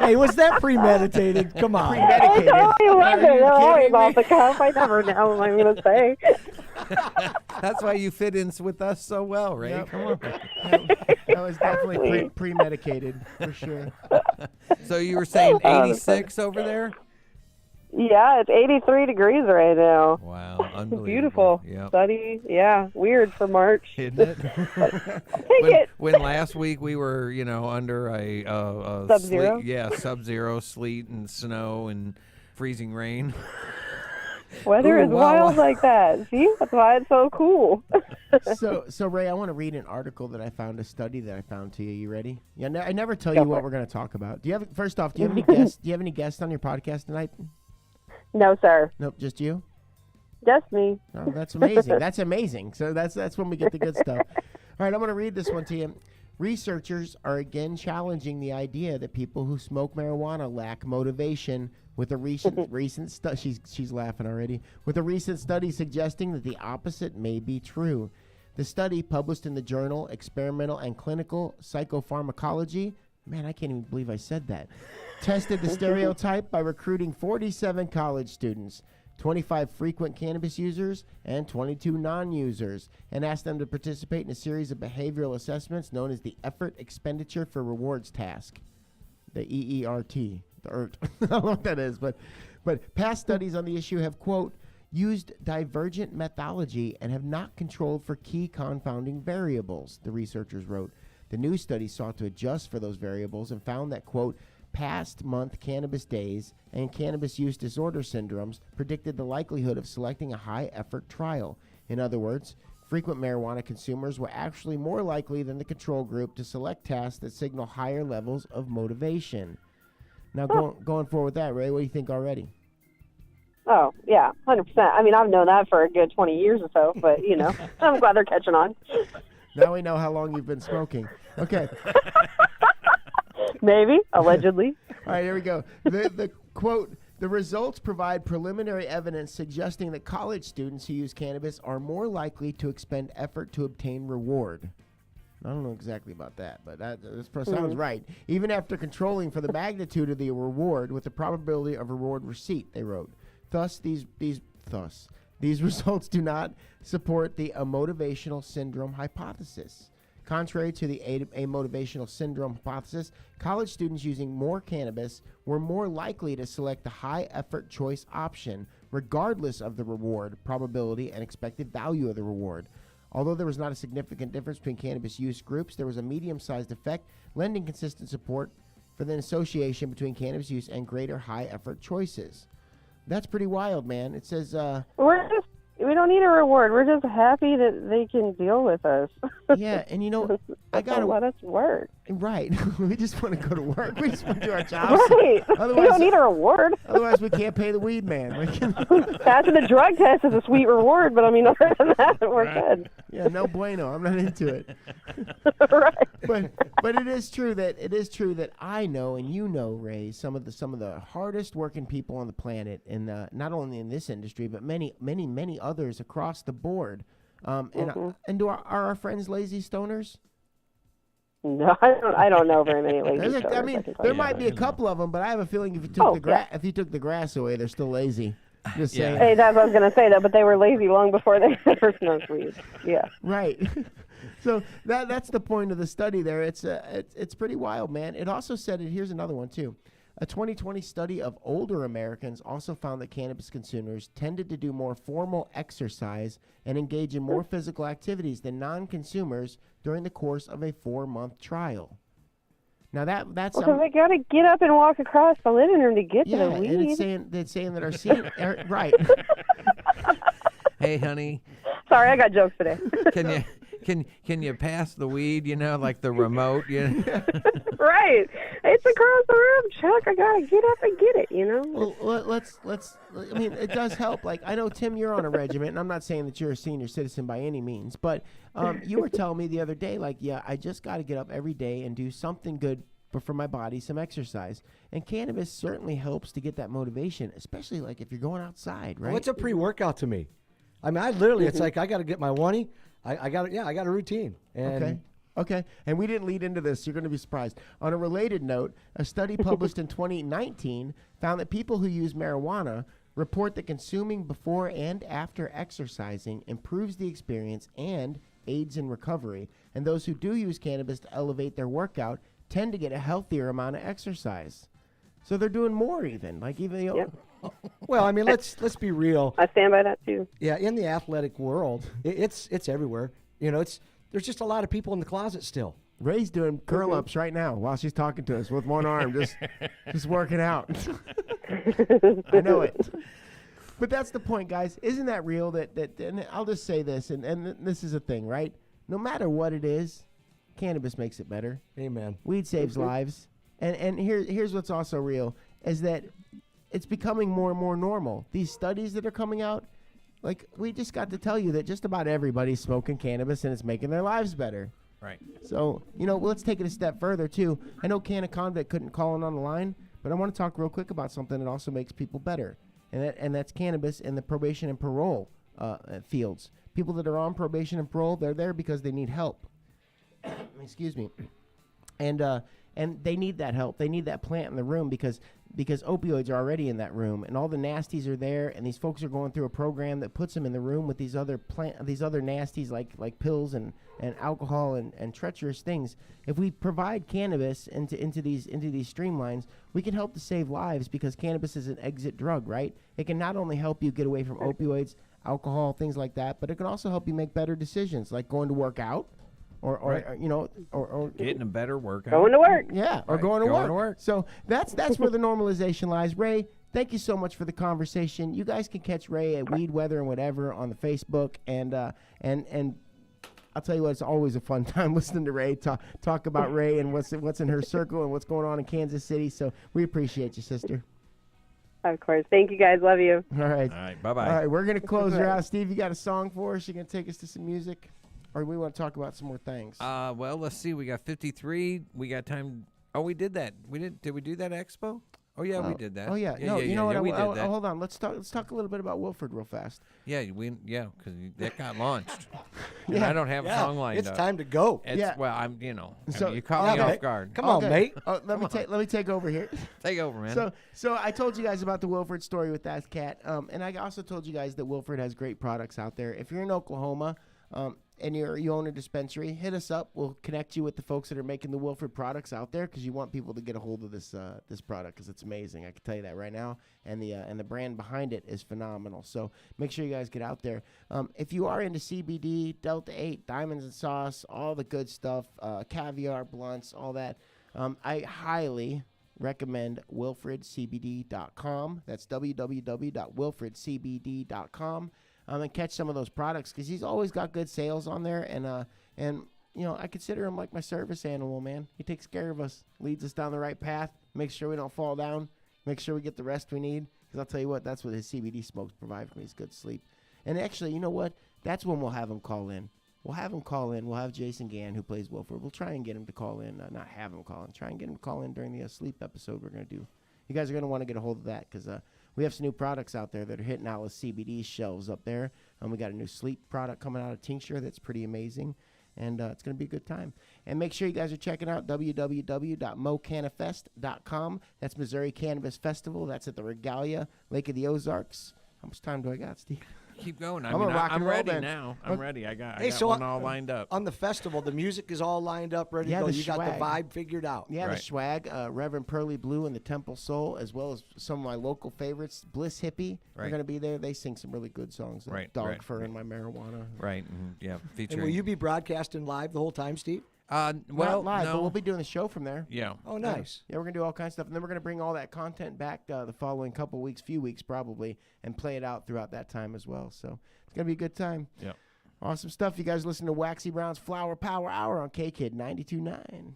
Speaker 8: Hey, was that premeditated? Come on.
Speaker 16: Premeditated. It wasn't. I'm always off the cuff. I never know what I'm going to say.
Speaker 7: That's why you fit in with us so well, Ray.
Speaker 5: Yep.
Speaker 7: Come on.
Speaker 5: That was definitely premedicated, for sure.
Speaker 7: So you were saying 86 over there?
Speaker 16: Yeah, it's 83 degrees right now.
Speaker 7: Wow, unbelievable.
Speaker 16: Beautiful.
Speaker 7: Yep.
Speaker 16: Sunny. Yeah, weird for March.
Speaker 7: Isn't it? when last week we were, under a
Speaker 16: Sub-zero?
Speaker 7: Sub-zero, sleet and snow and freezing rain.
Speaker 16: Weather is wild like that. See, that's why it's so cool.
Speaker 5: So Ray, I want to read an article that I found, a study that I found to you. You ready? Yeah, I never tell you what we're going to talk about. First off, do you have any guests? Do you have any guests on your podcast tonight?
Speaker 16: No, sir.
Speaker 5: Nope, just you.
Speaker 16: Just me.
Speaker 5: Oh, that's amazing. That's amazing. So that's when we get the good stuff. All right, I'm going to read this one to you. Researchers are again challenging the idea that people who smoke marijuana lack motivation. With a recent study, she's laughing already. With a recent study suggesting that the opposite may be true. The study, published in the journal Experimental and Clinical Psychopharmacology, man, I can't even believe I said that, tested the stereotype by recruiting 47 college students, 25 frequent cannabis users, and 22 non-users, and asked them to participate in a series of behavioral assessments known as the Effort Expenditure for Rewards Task, the EERT. The ERT. I don't know what that is, but past studies on the issue have, quote, used divergent methodology and have not controlled for key confounding variables, the researchers wrote. The new study sought to adjust for those variables and found that, quote, past month cannabis days and cannabis use disorder syndromes predicted the likelihood of selecting a high-effort trial. In other words, frequent marijuana consumers were actually more likely than the control group to select tasks that signal higher levels of motivation. Now, going forward with that, Ray, what do you think already?
Speaker 16: Oh, yeah, 100%. I mean, I've known that for a good 20 years or so, but, I'm glad they're catching on.
Speaker 5: Now we know how long you've been smoking. Okay.
Speaker 16: Maybe, allegedly.
Speaker 5: All right, here we go. The quote, the results provide preliminary evidence suggesting that college students who use cannabis are more likely to expend effort to obtain reward. I don't know exactly about that, but this sounds right. Even after controlling for the magnitude of the reward with the probability of reward receipt, they wrote. Thus, these results do not support the amotivational syndrome hypothesis. Contrary to the amotivational syndrome hypothesis, college students using more cannabis were more likely to select the high-effort choice option, regardless of the reward, probability, and expected value of the reward. Although there was not a significant difference between cannabis use groups, there was a medium-sized effect, lending consistent support for the association between cannabis use and greater high-effort choices. That's pretty wild, man. It says...
Speaker 16: we don't need a reward. We're just happy that they can deal with us.
Speaker 5: Yeah, and
Speaker 16: I gotta let us work.
Speaker 5: Right. We just want to go to work. We just want to do our jobs.
Speaker 16: Right. We don't need a reward.
Speaker 5: Otherwise, we can't pay the weed man.
Speaker 16: Passing the drug test is a sweet reward, but I mean, other than that, we're good.
Speaker 5: Yeah, no bueno. I'm not into it.
Speaker 16: Right.
Speaker 5: But it is true that I know and you know, Ray, some of the hardest working people on the planet, and not only in this industry, but many others across the board. And are our friends lazy stoners?
Speaker 16: No, I don't know very many lazy stoners.
Speaker 5: I mean, there might be a couple of them, but I have a feeling if you took the grass away, they're still lazy. Just saying.
Speaker 16: Hey, that's what I was going to say, though, but they were lazy long before they ever smoked weed. Yeah.
Speaker 5: Right. So that's the point of the study there. It's pretty wild, man. It also said, here's another one, too. A 2020 study of older Americans also found that cannabis consumers tended to do more formal exercise and engage in more physical activities than non-consumers during the course of a 4-month trial. Now that's
Speaker 16: because they got to get up and walk across the living room to get to the weed.
Speaker 5: And it's saying that our senior right.
Speaker 7: Hey, honey.
Speaker 16: Sorry, I got jokes today.
Speaker 7: Can you pass the weed? Like the remote.
Speaker 16: Right. It's across the room, Chuck. I gotta get up and get it.
Speaker 5: Well, let's. I mean, it does help. Like I know, Tim, you're on a regimen, and I'm not saying that you're a senior citizen by any means, but you were telling me the other day, like, yeah, I just got to get up every day and do something good for my body, some exercise, and cannabis certainly helps to get that motivation, especially like if you're going outside, right?
Speaker 8: Well, it's a pre-workout to me. I mean, I literally, it's like I got to get my 1. I got a routine. And
Speaker 5: Okay. And we didn't lead into this. You're going to be surprised. On a related note, a study published in 2019 found that people who use marijuana report that consuming before and after exercising improves the experience and aids in recovery. And those who do use cannabis to elevate their workout tend to get a healthier amount of exercise. So they're doing more even. Like even
Speaker 8: Well, I mean, let's be real.
Speaker 16: I stand by that too.
Speaker 8: Yeah, in the athletic world, it's everywhere. There's just a lot of people in the closet still.
Speaker 5: Ray's doing curl ups right now while she's talking to us with one arm, just working out. I know it. But that's the point, guys. Isn't that real? That and I'll just say this, and this is a thing, right? No matter what it is, cannabis makes it better.
Speaker 8: Amen.
Speaker 5: Weed saves lives. And here's what's also real, is that it's becoming more and more normal. These studies that are coming out, like we just got to tell you that just about everybody's smoking cannabis and it's making their lives better.
Speaker 7: Right.
Speaker 5: So, let's take it a step further, too. I know Canna Convict couldn't call in on the line, but I want to talk real quick about something that also makes people better, and that's cannabis in the probation and parole fields. People that are on probation and parole, they're there because they need help. Excuse me. And they need that help. They need that plant in the room because opioids are already in that room, and all the nasties are there. And these folks are going through a program that puts them in the room with these other nasties like pills and alcohol and treacherous things. If we provide cannabis into these streamlines, we can help to save lives because cannabis is an exit drug, right? It can not only help you get away from opioids, alcohol, things like that, but it can also help you make better decisions, like going to work out. Or
Speaker 7: getting a better workout.
Speaker 16: Going to work.
Speaker 5: Yeah, or
Speaker 7: Right,
Speaker 5: going to
Speaker 7: going
Speaker 5: work.
Speaker 7: to work.
Speaker 5: So that's where the normalization lies. Ray, thank you so much for the conversation. You guys can catch Ray at Weed Weather and whatever on the Facebook, and I'll tell you what, it's always a fun time listening to Ray talk about Ray and what's in her circle and what's going on in Kansas City. So we appreciate you, sister.
Speaker 16: Of course. Thank you, guys. Love you.
Speaker 5: All right.
Speaker 7: All right, bye-bye.
Speaker 5: All right, we're gonna close her out. Steve, you got a song for us? You gonna take us to some music? Or we want to talk about some more things?
Speaker 7: Well, let's see. We got 53. We got time. Oh, we did that. Did we do that expo? Oh yeah, we did that.
Speaker 5: Oh yeah. No,
Speaker 7: you
Speaker 5: know what?
Speaker 7: we did that.
Speaker 5: Hold on. Let's talk a little bit about Wilford real fast.
Speaker 7: Yeah, because that got launched. And
Speaker 5: Yeah.
Speaker 7: I don't have a song lined
Speaker 8: It's
Speaker 7: up.
Speaker 8: time to go.
Speaker 7: Well, I mean, you caught me
Speaker 8: okay.
Speaker 7: off guard.
Speaker 8: Come on, mate.
Speaker 5: Let me take over here.
Speaker 7: Take over, man.
Speaker 5: So I told you guys about the Wilford story with that cat, and I also told you guys that Wilford has great products out there. If you're in Oklahoma, and you own a dispensary, hit us up. We'll connect you with the folks that are making the Wilford products out there because you want people to get a hold of this product because it's amazing. I can tell you that right now, and the brand behind it is phenomenal. So make sure you guys get out there. If you are into CBD, Delta 8, Diamonds and Sauce, all the good stuff, caviar, blunts, all that, I highly recommend WilfredCBD.com. That's www.wilfredcbd.com. And catch some of those products because he's always got good sales on there. And I consider him like my service animal, man. He takes care of us, leads us down the right path, makes sure we don't fall down, makes sure we get the rest we need. Because I'll tell you what, that's what his CBD smokes provide for me is good sleep. And actually, you know what? That's when we'll have him call in. We'll have him call in. We'll have Jason Gann, who plays Wilford. We'll try and get him to call in. Not have him call in. Try and get him to call in during the sleep episode we're going to do. You guys are going to want to get a hold of that because we have some new products out there that are hitting Alice CBD shelves up there. We got a new sleep product coming out of tincture that's pretty amazing. And it's going to be a good time. And make sure you guys are checking out www.mocannafest.com. That's Missouri Cannabis Festival. That's at the Regalia, Lake of the Ozarks. How much time do I got, Steve?
Speaker 7: Keep going.
Speaker 5: I'm gonna rock and
Speaker 7: I'm
Speaker 5: roll,
Speaker 7: ready
Speaker 5: man.
Speaker 7: now. I'm ready. I got
Speaker 8: so
Speaker 7: one all lined up.
Speaker 8: On the festival, the music is all lined up, ready
Speaker 5: Yeah,
Speaker 8: to go.
Speaker 5: the
Speaker 8: You got the
Speaker 5: swag.
Speaker 8: vibe figured out.
Speaker 5: Yeah,
Speaker 7: Right.
Speaker 5: the swag, Reverend Pearly Blue and the Temple Soul, as well as some of my local favorites, Bliss Hippie, are
Speaker 7: Right.
Speaker 5: going to be there. They sing some really good songs, like
Speaker 7: Right,
Speaker 5: Dog
Speaker 7: right,
Speaker 5: Fur and My Marijuana.
Speaker 7: Right. Yeah.
Speaker 8: And
Speaker 7: Featuring.
Speaker 8: will you be broadcasting live the whole time, Steve?
Speaker 5: Not live,
Speaker 7: no.
Speaker 5: but we'll be doing the show from there.
Speaker 7: Yeah.
Speaker 8: Oh, nice.
Speaker 5: Yeah, we're going to do all kinds of stuff. And then we're going to bring all that content back the following few weeks probably, and play it out throughout that time as well. So it's going to be a good time.
Speaker 7: Yeah.
Speaker 5: Awesome stuff. You guys listen to Waxy Brown's Flower Power Hour on K-Kid 92.9.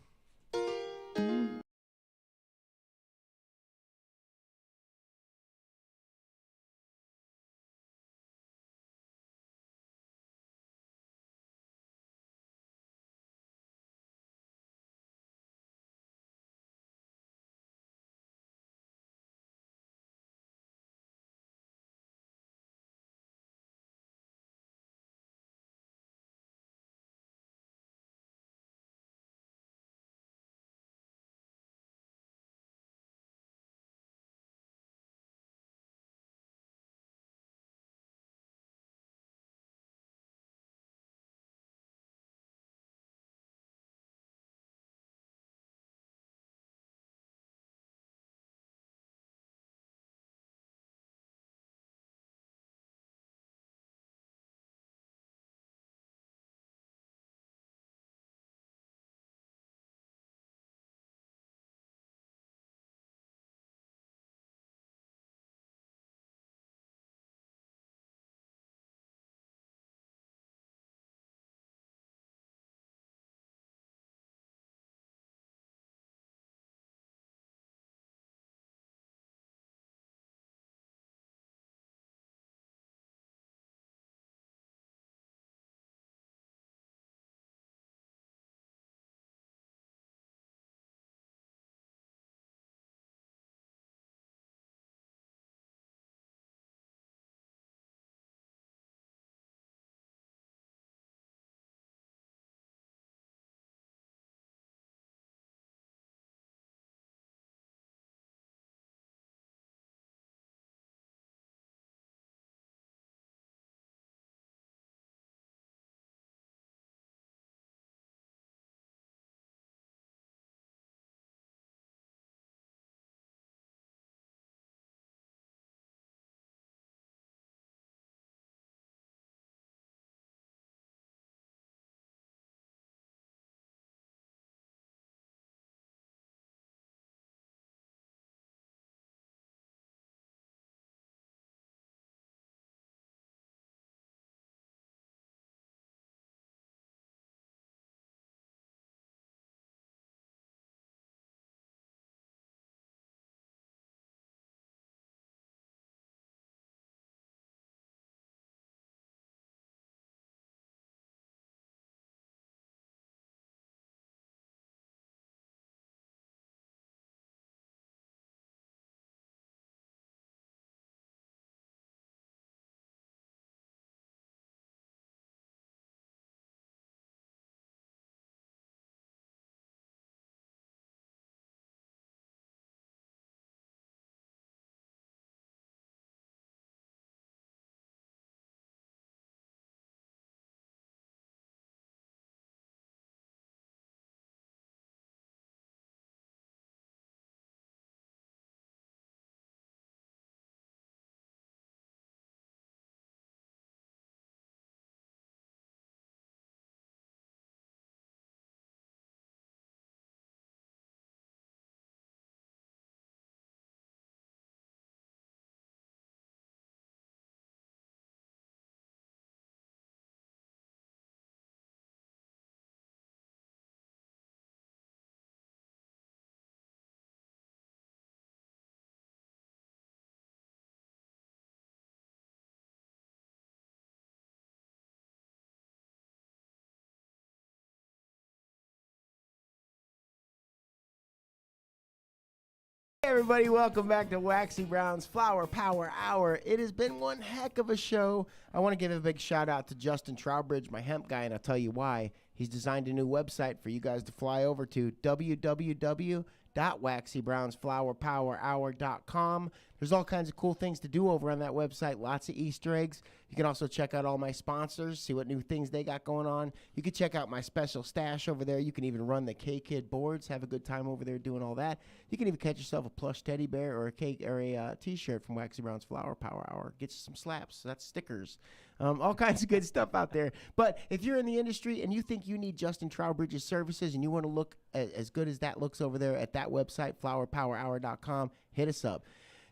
Speaker 5: Everybody, welcome back to Waxy Brown's Flower Power Hour. It has been one heck of a show. I want to give a big shout out to Justin Trowbridge, my hemp guy, and I'll tell you why. He's designed a new website for you guys to fly over to, www.waxybrownsflowerpowerhour.com. There's all kinds of cool things to do over on that website, lots of Easter eggs. You can also check out all my sponsors, see what new things they got going on. You can check out my special stash over there. You can even run the K-Kid boards, have a good time over there doing all that. You can even catch yourself a plush teddy bear or a cake or a T-shirt from Waxy Brown's Flower Power Hour. Get you some slaps. That's stickers. All kinds of good stuff out there. But if you're in the industry and you think you need Justin Trowbridge's services and you want to look as good as that looks over there at that website, flowerpowerhour.com, hit us up.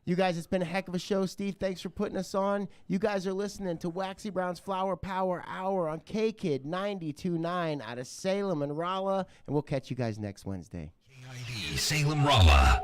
Speaker 5: You guys, it's been a heck of a show. Steve, thanks for putting us on. You guys are listening to Waxy Brown's Flower Power Hour on K-Kid 92.9 out of Salem and Rolla, and we'll catch you guys next Wednesday.
Speaker 1: KID Salem Rolla.